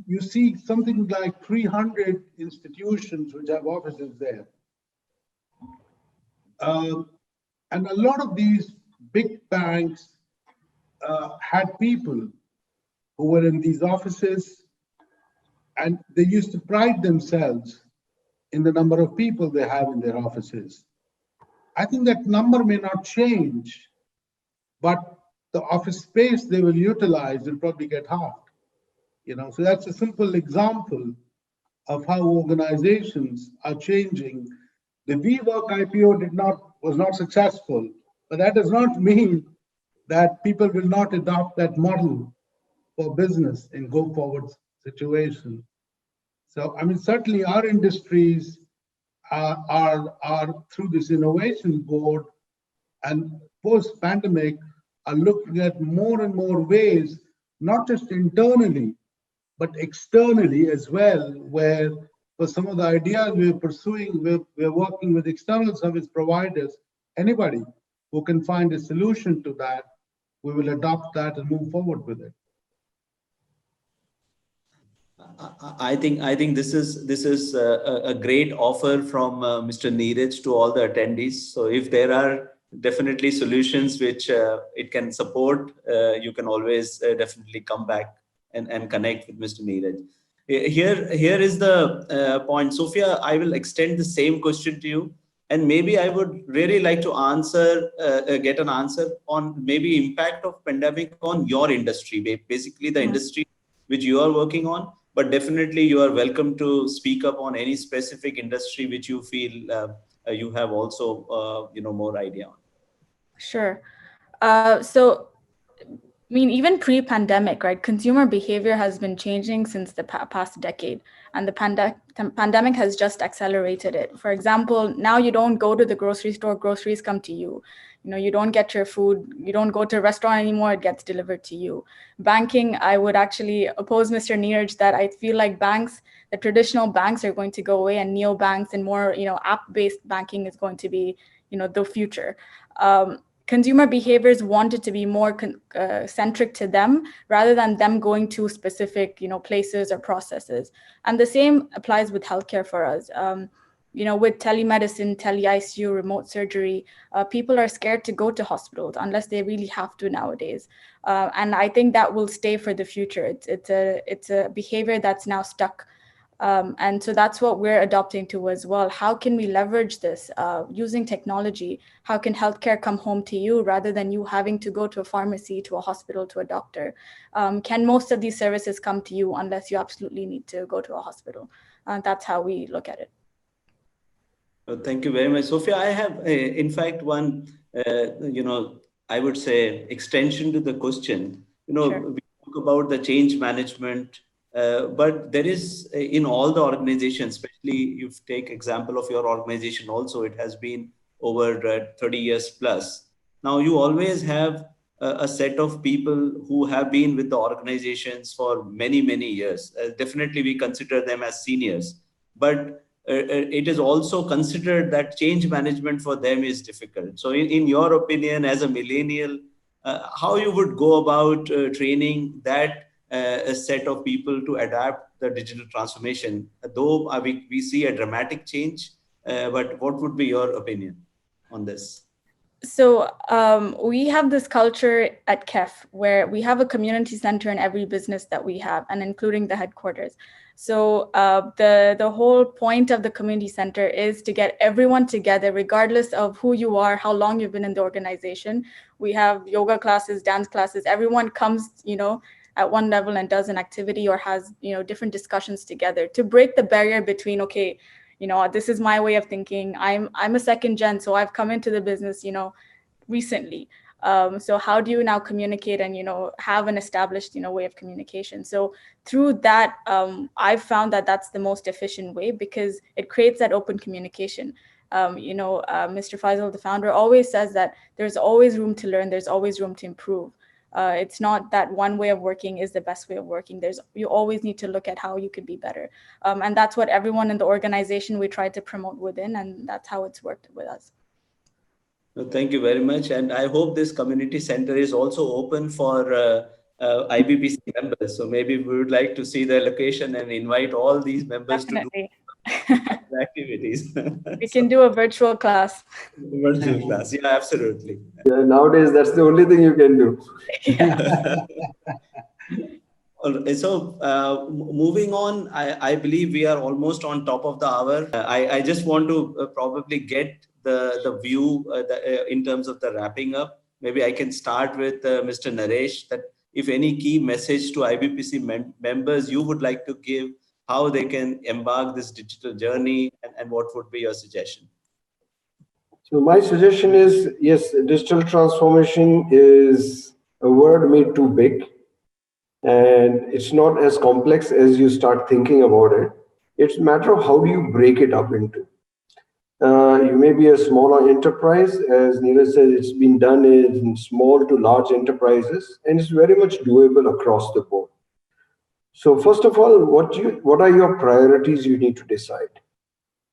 you see something like 300 institutions which have offices there. And a lot of these big banks had people who were in these offices, and they used to pride themselves in the number of people they have in their offices. I think that number may not change, but the office space they will utilize will probably get halved. So that's a simple example of how organizations are changing. The WeWork IPO was not successful, but that does not mean that people will not adopt that model for business in go-forward situation. So, certainly our industries are through this innovation board and post-pandemic are looking at more and more ways, not just internally, but externally as well, where for some of the ideas we're pursuing, we're working with external service providers, anybody who can find a solution to that, we will adopt that and move forward with it. I think this is a great offer from Mr. Neeraj to all the attendees. So if there are definitely solutions which it can support, you can always definitely come back and connect with Mr. Neeraj. Here is the point. Sophiya, I will extend the same question to you. And maybe I would really like to get an answer on maybe impact of pandemic on your industry, basically the industry which you are working on. But definitely you are welcome to speak up on any specific industry which you feel you have also more idea on. Sure. Even pre-pandemic, right? Consumer behavior has been changing since the past decade, and the pandemic has just accelerated it. For example, now you don't go to the grocery store, groceries come to you. You don't get your food, you don't go to a restaurant anymore, it gets delivered to you. Banking, I would actually oppose Mr. Neeraj that I feel like the traditional banks are going to go away and neobanks and more, app-based banking is going to be, the future. Consumer behaviors want it to be more centric to them rather than them going to specific, places or processes. And the same applies with healthcare for us. With telemedicine, tele-ICU, remote surgery, people are scared to go to hospitals unless they really have to nowadays. And I think that will stay for the future. It's a behavior that's now stuck. And so that's what we're adopting to as well. How can we leverage this using technology? How can healthcare come home to you rather than you having to go to a pharmacy, to a hospital, to a doctor? Can most of these services come to you unless you absolutely need to go to a hospital? That's how we look at it. Thank you very much, Sophiya. I have, in fact, one, I would say extension to the question. Sure. We talk about the change management. But there is in all the organizations, especially you take example of your organization also, it has been over 30 years plus. Now you always have a set of people who have been with the organizations for many, many years. Definitely we consider them as seniors, but it is also considered that change management for them is difficult. So in your opinion, as a millennial, how you would go about training that a set of people to adapt the digital transformation, though we see a dramatic change, but what would be your opinion on this? So we have this culture at KEF where we have a community center in every business that we have, and including the headquarters. So the whole point of the community center is to get everyone together, regardless of who you are, how long you've been in the organization. We have yoga classes, dance classes, everyone comes, at one level and does an activity or has, different discussions together to break the barrier between, okay, this is my way of thinking. I'm a second gen, so I've come into the business, recently. So how do you now communicate and, have an established, way of communication? So through that, I've found that that's the most efficient way because it creates that open communication. Mr. Faizal, the founder, always says that there's always room to learn, there's always room to improve. It's not that one way of working is the best way of working. You always need to look at how you could be better. And that's what everyone in the organization we try to promote within, and that's how it's worked with us. Well, thank you very much. And I hope this community center is also open for IBPC members. So maybe we would like to see the location and invite all these members Definitely. to do activities. We can do a virtual class. Virtual class. Yeah, absolutely. Yeah, nowadays, that's the only thing you can do. So moving on, I believe we are almost on top of the hour. I just want to probably get the view in terms of the wrapping up. Maybe I can start with Mr. Naresh, that if any key message to IBPC members you would like to give, how they can embark this digital journey, and what would be your suggestion? So my suggestion is, yes, digital transformation is a word made too big, and it's not as complex as you start thinking about it. It's a matter of how do you break it up into. You may be a smaller enterprise, as Neeraj said, it's been done in small to large enterprises, and it's very much doable across the board. So first of all, what are your priorities you need to decide?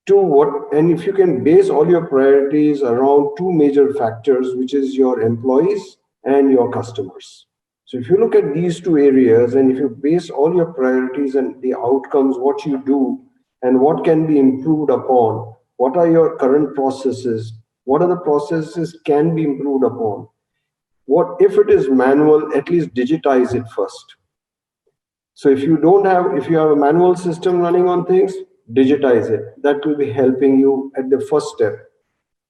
And if you can base all your priorities around two major factors, which is your employees and your customers. So if you look at these two areas, and if you base all your priorities and the outcomes, what you do and what can be improved upon, what are your current processes, what are the processes can be improved upon, what if it is manual, at least digitize it first. So if you have a manual system running on things, digitize it. That will be helping you at the first step.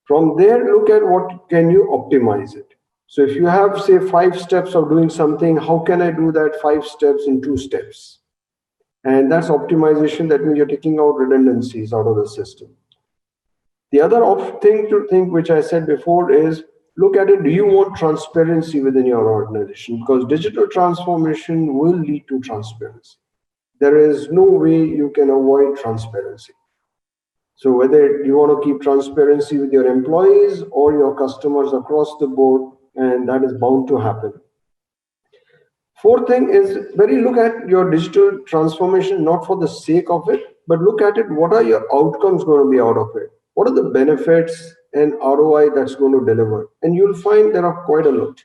From there, look at what can you optimize it. So if you have, say, 5 steps of doing something, how can I do that 5 steps in 2 steps? And that's optimization. That means you're taking out redundancies out of the system. The other thing to think, which I said before, is look at it. Do you want transparency within your organization? Because digital transformation will lead to transparency. There is no way you can avoid transparency. So whether you want to keep transparency with your employees or your customers across the board, and that is bound to happen. Fourth thing is look at your digital transformation, not for the sake of it, but look at it. What are your outcomes going to be out of it? What are the benefits and ROI that's going to deliver? And you'll find there are quite a lot.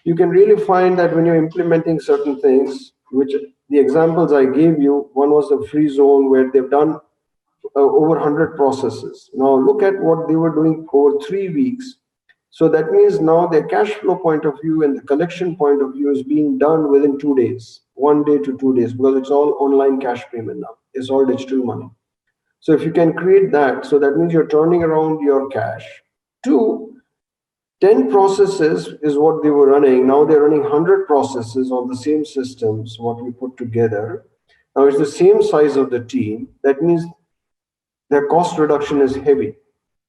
You can really find that when you're implementing certain things, which the examples I gave you, one was the free zone where they've done over 100 processes. Now look at what they were doing over 3 weeks. So that means now their cash flow point of view and the collection point of view is being done within 2 days, 1 day to 2 days, because it's all online cash payment now. It's all digital money. So if you can create that, so that means you're turning around your cash. 10 processes is what they were running. Now they're running 100 processes on the same systems, what we put together. Now it's the same size of the team. That means their cost reduction is heavy.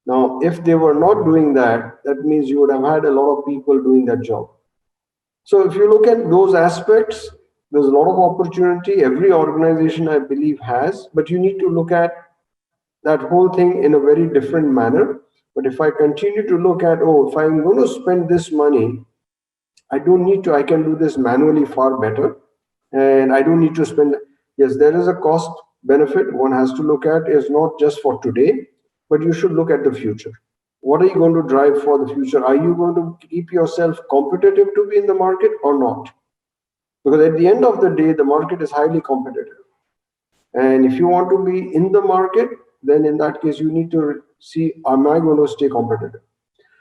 Now, if they were not doing that, that means you would have had a lot of people doing that job. So if you look at those aspects, there's a lot of opportunity. Every organization, I believe, has, but you need to look at that whole thing in a very different manner. But if I continue to look at, if I'm going to spend this money, I can do this manually far better. And I don't need to spend, yes, there is a cost benefit one has to look at, is not just for today, but you should look at the future. What are you going to drive for the future? Are you going to keep yourself competitive to be in the market or not? Because at the end of the day, the market is highly competitive. And if you want to be in the market, then in that case, you need to see, am I going to stay competitive?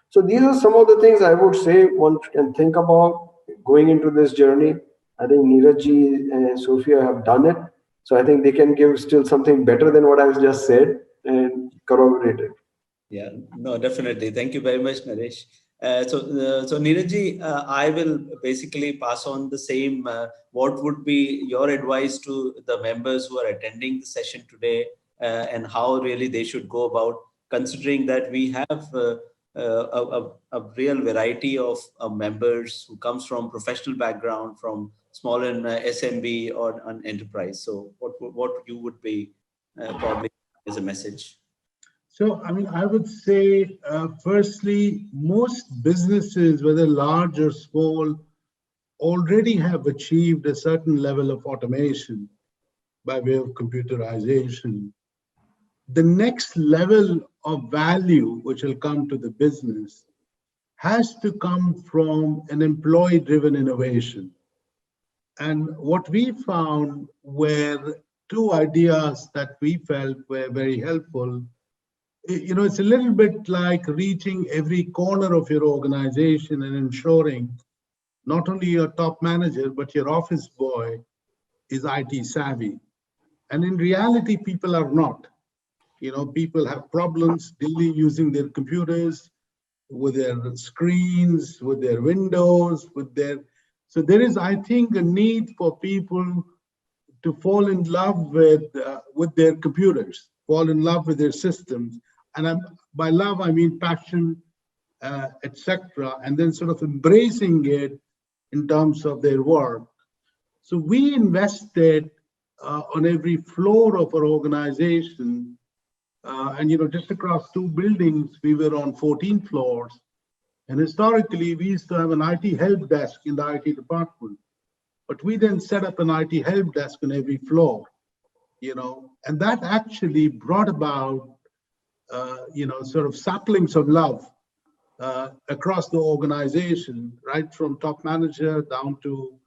So these are some of the things I would say one can think about going into this journey. I think Neeraj and Sophiya have done it. So I think they can give still something better than what I've just said and corroborate it. Yeah, no, definitely. Thank you very much, Naresh. So Neeraj, I will basically pass on the same. What would be your advice to the members who are attending the session today, and how really they should go about, considering that we have a real variety of members who comes from professional background, from small and SMB or an enterprise. So what you would be probably as a message? So, I mean, I would say, firstly, most businesses, whether large or small, already have achieved a certain level of automation by way of computerization. The next level of value, which will come to the business, has to come from an employee-driven innovation. And what we found were two ideas that we felt were very helpful. You know, it's a little bit like reaching every corner of your organization and ensuring not only your top manager, but your office boy is IT savvy. And in reality, people are not. You know, people have problems daily using their computers, with their screens, with their windows, with their... So there is, I think, a need for people to fall in love with their computers, fall in love with their systems. And by love, I mean passion, etc., and then sort of embracing it in terms of their work. So we invested on every floor of our organization, and you know, just across 2 buildings, we were on 14 floors. And historically, we used to have an IT help desk in the IT department, but we then set up an IT help desk on every floor, you know, and that actually brought about, you know, sort of saplings of love across the organization, right from top manager down to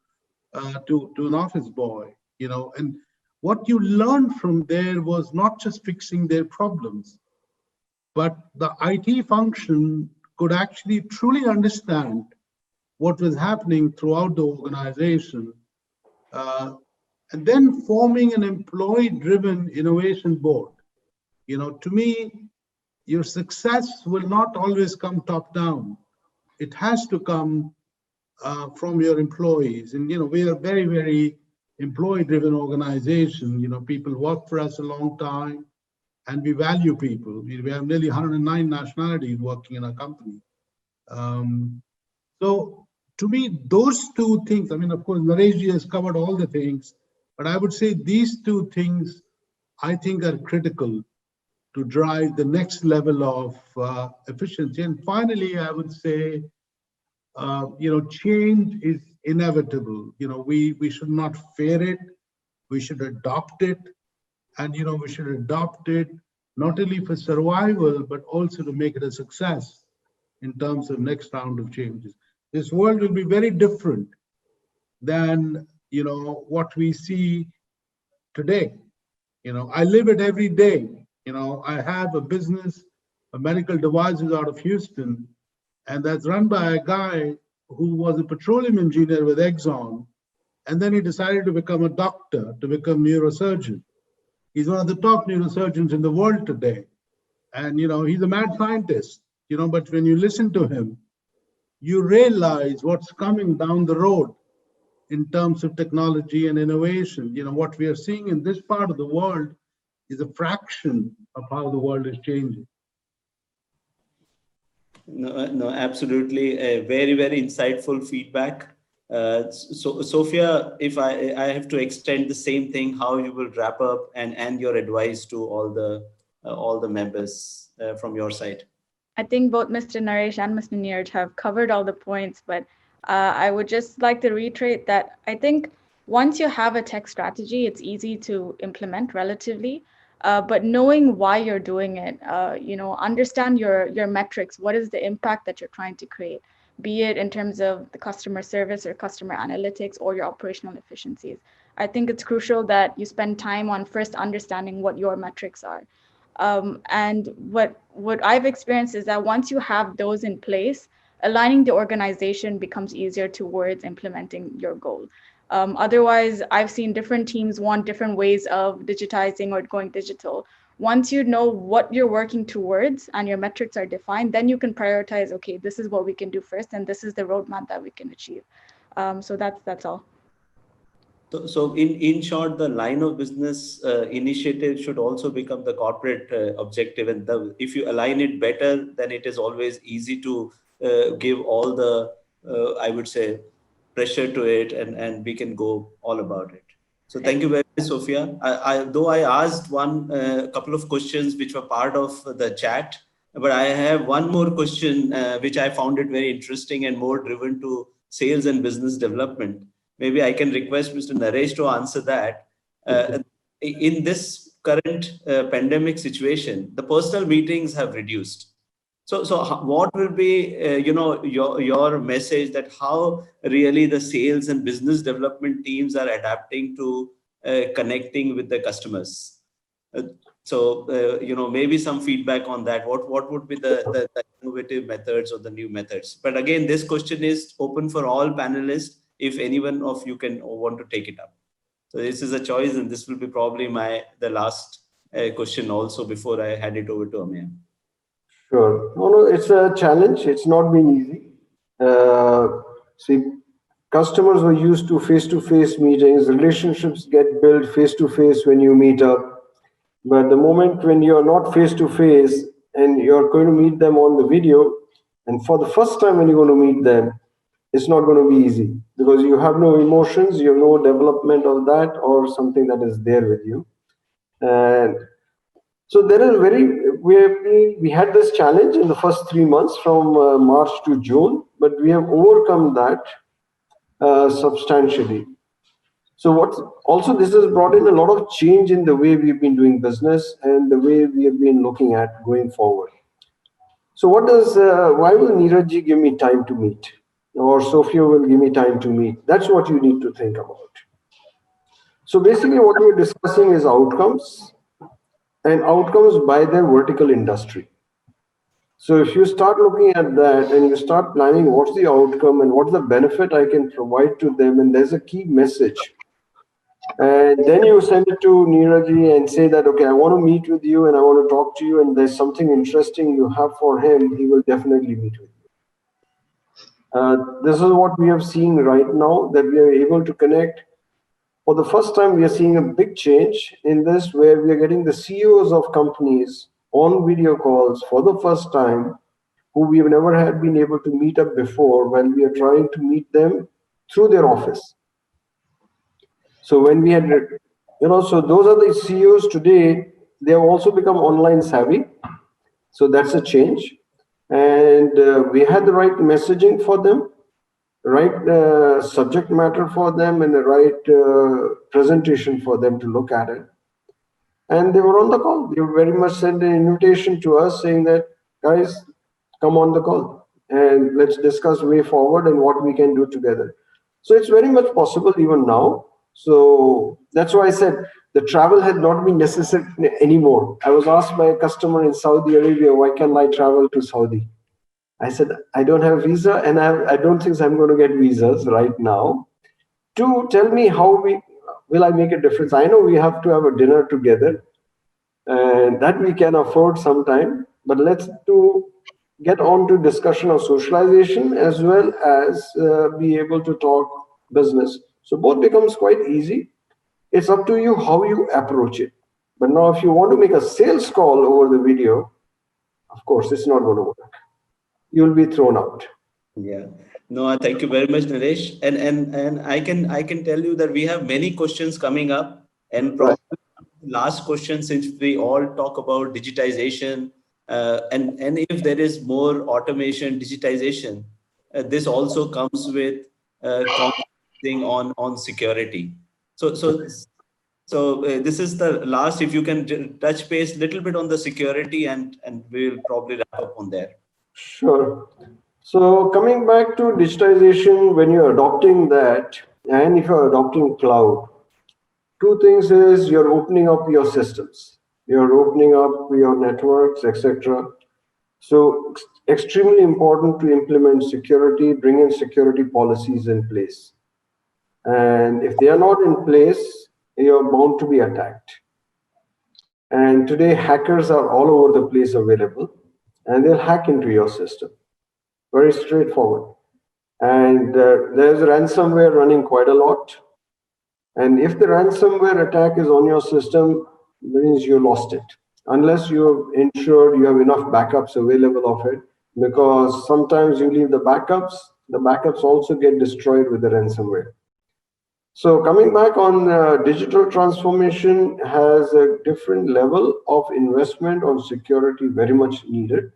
an office boy, you know. And what you learned from there was not just fixing their problems, but the IT function could actually truly understand what was happening throughout the organization, and then forming an employee-driven innovation board. You know, to me, your success will not always come top-down. It has to come from your employees. And, you know, we are a very, very employee-driven organization. You know, people work for us a long time, and we value people. We have nearly 109 nationalities working in our company. So to me, those 2 things, I mean, of course, Naresh has covered all the things, but I would say these 2 things, I think, are critical to drive the next level of efficiency. And finally, I would say, you know, change is inevitable. You know, we should not fear it. We should adopt it. And, you know, we should adopt it not only for survival, but also to make it a success in terms of next round of changes. This world will be very different than, you know, what we see today. You know, I live it every day. You know, I have a business of medical devices out of Houston, and that's run by a guy who was a petroleum engineer with Exxon, and then he decided to become a doctor, to become a neurosurgeon. He's one of the top neurosurgeons in the world today. And, you know, he's a mad scientist, you know, but when you listen to him, you realize what's coming down the road in terms of technology and innovation. You know, what we are seeing in this part of the world is a fraction of how the world is changing. No, absolutely. A very, very insightful feedback. So, Sophiya, if I have to extend the same thing, how you will wrap up and your advice to all the members from your side? I think both Mr. Naresh and Mr. Neeraj have covered all the points, but I would just like to reiterate that I think once you have a tech strategy, it's easy to implement relatively, but knowing why you're doing it, you know, understand your metrics. What is the impact that you're trying to create, be it in terms of the customer service or customer analytics or your operational efficiencies. I think it's crucial that you spend time on first understanding what your metrics are. And what I've experienced is that once you have those in place, aligning the organization becomes easier towards implementing your goal. Otherwise, I've seen different teams want different ways of digitizing or going digital. Once you know what you're working towards and your metrics are defined, then you can prioritize, okay, this is what we can do first, and this is the roadmap that we can achieve. So that's all. So in short, the line of business initiative should also become the corporate objective. And if you align it better, then it is always easy to give all the, I would say, pressure to it, and we can go all about it. So thank you very much, Sophia. Though I asked one couple of questions which were part of the chat, but I have one more question which I found it very interesting and more driven to sales and business development. Maybe I can request Mr. Naresh to answer that. In this current pandemic situation, the personal meetings have reduced. So what will be, your message that how really the sales and business development teams are adapting to connecting with the customers? Maybe some feedback on that. What would be the innovative methods or the new methods? But again, this question is open for all panelists. If anyone of you want to take it up. So this is a choice, and this will be probably the last question also before I hand it over to Amir. Sure. No, it's a challenge. It's not been easy. See, customers were used to face-to-face meetings. Relationships get built face-to-face when you meet up. But the moment when you're not face-to-face and you're going to meet them on the video, and for the first time when you're going to meet them, it's not going to be easy because you have no emotions, you have no development of that or something that is there with you. And so there is we had this challenge in the first 3 months from March to June, but we have overcome that substantially. So this has brought in a lot of change in the way we've been doing business and the way we have been looking at going forward. So why will Neeraj ji give me time to meet? Or Sophiya will give me time to meet? That's what you need to think about. So basically what we're discussing is outcomes, and outcomes by their vertical industry. So if you start looking at that and you start planning what's the outcome and what's the benefit I can provide to them, and there's a key message, and then you send it to Neeraj ji and say that, okay, I want to meet with you and I want to talk to you, and there's something interesting you have for him, he will definitely meet with you. This is what we have seen right now, that we are able to connect. For the first time, we are seeing a big change in this, where we are getting the CEOs of companies on video calls for the first time, who we have never had been able to meet up before, when we are trying to meet them through their office. So when we had, so those are the CEOs today, they have also become online savvy. So that's a change. And we had the right messaging for them, right subject matter for them, and the right presentation for them to look at it. And they were on the call. They very much sent an invitation to us saying that, guys, come on the call and let's discuss way forward and what we can do together. So it's very much possible even now. So that's why I said the travel had not been necessary anymore. I was asked by a customer in Saudi Arabia, why can't I travel to Saudi? I said, I don't have a visa, and I don't think I'm going to get visas right now. To tell me how will I make a difference? I know we have to have a dinner together, and that we can afford sometime, but let's get on to discussion of socialization as well as be able to talk business. So both becomes quite easy. It's up to you how you approach it. But now if you want to make a sales call over the video, of course, it's not going to work. You'll be thrown out. Yeah. No, thank you very much, Naresh. And I can tell you that we have many questions coming up, and probably last question, since we all talk about digitization, and if there is more automation, digitization, this also comes with compromising on security. So this is the last. If you can touch base a little bit on the security, and we'll probably wrap up on there. Sure. So coming back to digitization, when you're adopting that, and if you're adopting cloud, two things is you're opening up your systems, you're opening up your networks, etc. So extremely important to implement security, bring in security policies in place. And if they are not in place, you're bound to be attacked. And today hackers are all over the place available, and they'll hack into your system. Very straightforward. And there's ransomware running quite a lot. And if the ransomware attack is on your system, that means you lost it. Unless you've ensured you have enough backups available of it, because sometimes you leave the backups also get destroyed with the ransomware. So coming back on digital transformation has a different level of investment on security very much needed.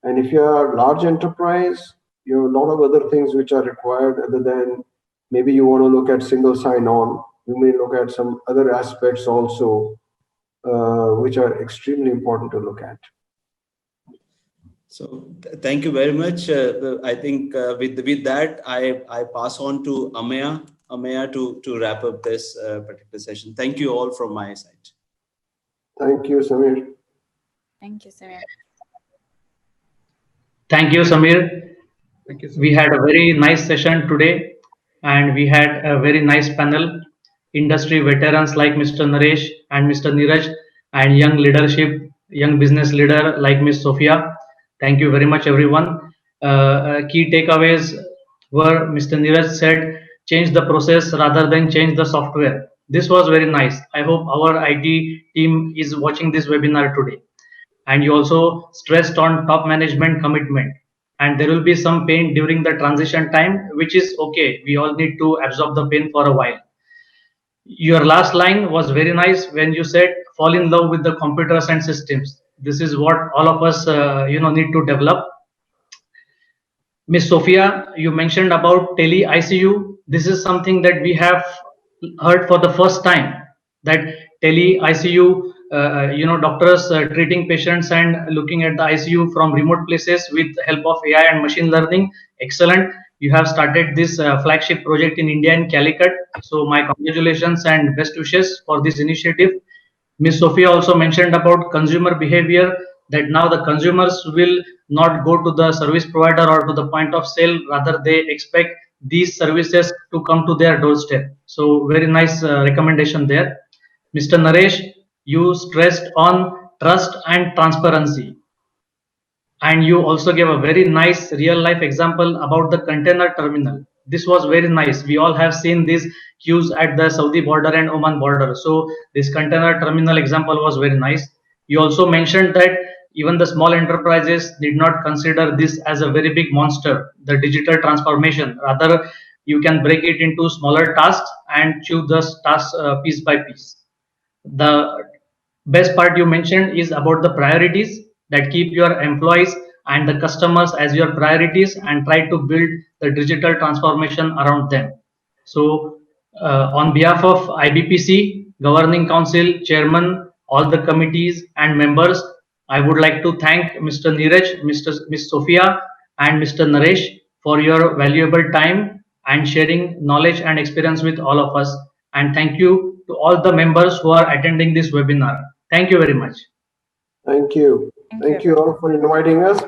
And if you are a large enterprise, you have a lot of other things which are required other than maybe you want to look at single sign-on. You may look at some other aspects also, which are extremely important to look at. So thank you very much. I think with that, I pass on to Ameya to wrap up this particular session. Thank you all from my side. Thank you, Samir. Thank you, Samir. Thank you, Samir. Thank you, We had a very nice session today, and we had a very nice panel. Industry veterans like Mr. Naresh and Mr. Neeraj, and young business leader like Ms. Sophiya. Thank you very much, everyone. Key takeaways were Mr. Neeraj said, change the process rather than change the software. This was very nice. I hope our IT team is watching this webinar today. And you also stressed on top management commitment, and there will be some pain during the transition time, which is okay. We all need to absorb the pain for a while. Your last line was very nice when you said fall in love with the computers and systems. This is what all of us need to develop. Miss Sophia, you mentioned about tele ICU. This is something that we have heard for the first time, that tele ICU, doctors treating patients and looking at the ICU from remote places with help of AI and machine learning. Excellent. You have started this flagship project in India in Calicut. So my congratulations and best wishes for this initiative. Ms. Sophia also mentioned about consumer behavior, that now the consumers will not go to the service provider or to the point of sale, rather they expect these services to come to their doorstep. So very nice recommendation there. Mr. Naresh, you stressed on trust and transparency. And you also gave a very nice real life example about the container terminal. This was very nice. We all have seen these queues at the Saudi border and Oman border. So this container terminal example was very nice. You also mentioned that even the small enterprises did not consider this as a very big monster, the digital transformation. Rather, you can break it into smaller tasks and chew the tasks piece by piece. The best part you mentioned is about the priorities, that keep your employees and the customers as your priorities and try to build the digital transformation around them. So on behalf of IBPC, Governing Council, Chairman, all the committees and members, I would like to thank Mr. Neeraj, Ms. Sophiya and Mr. Naresh for your valuable time and sharing knowledge and experience with all of us. And thank you to all the members who are attending this webinar. Thank you very much. Thank you. Thank you all for inviting us.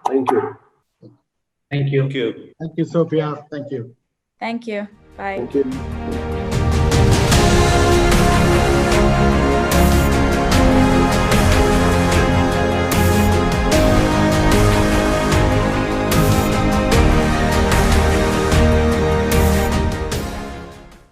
Thank you. Thank you. Thank you. Thank you, Sophia. Thank you. Thank you. Bye. Thank you.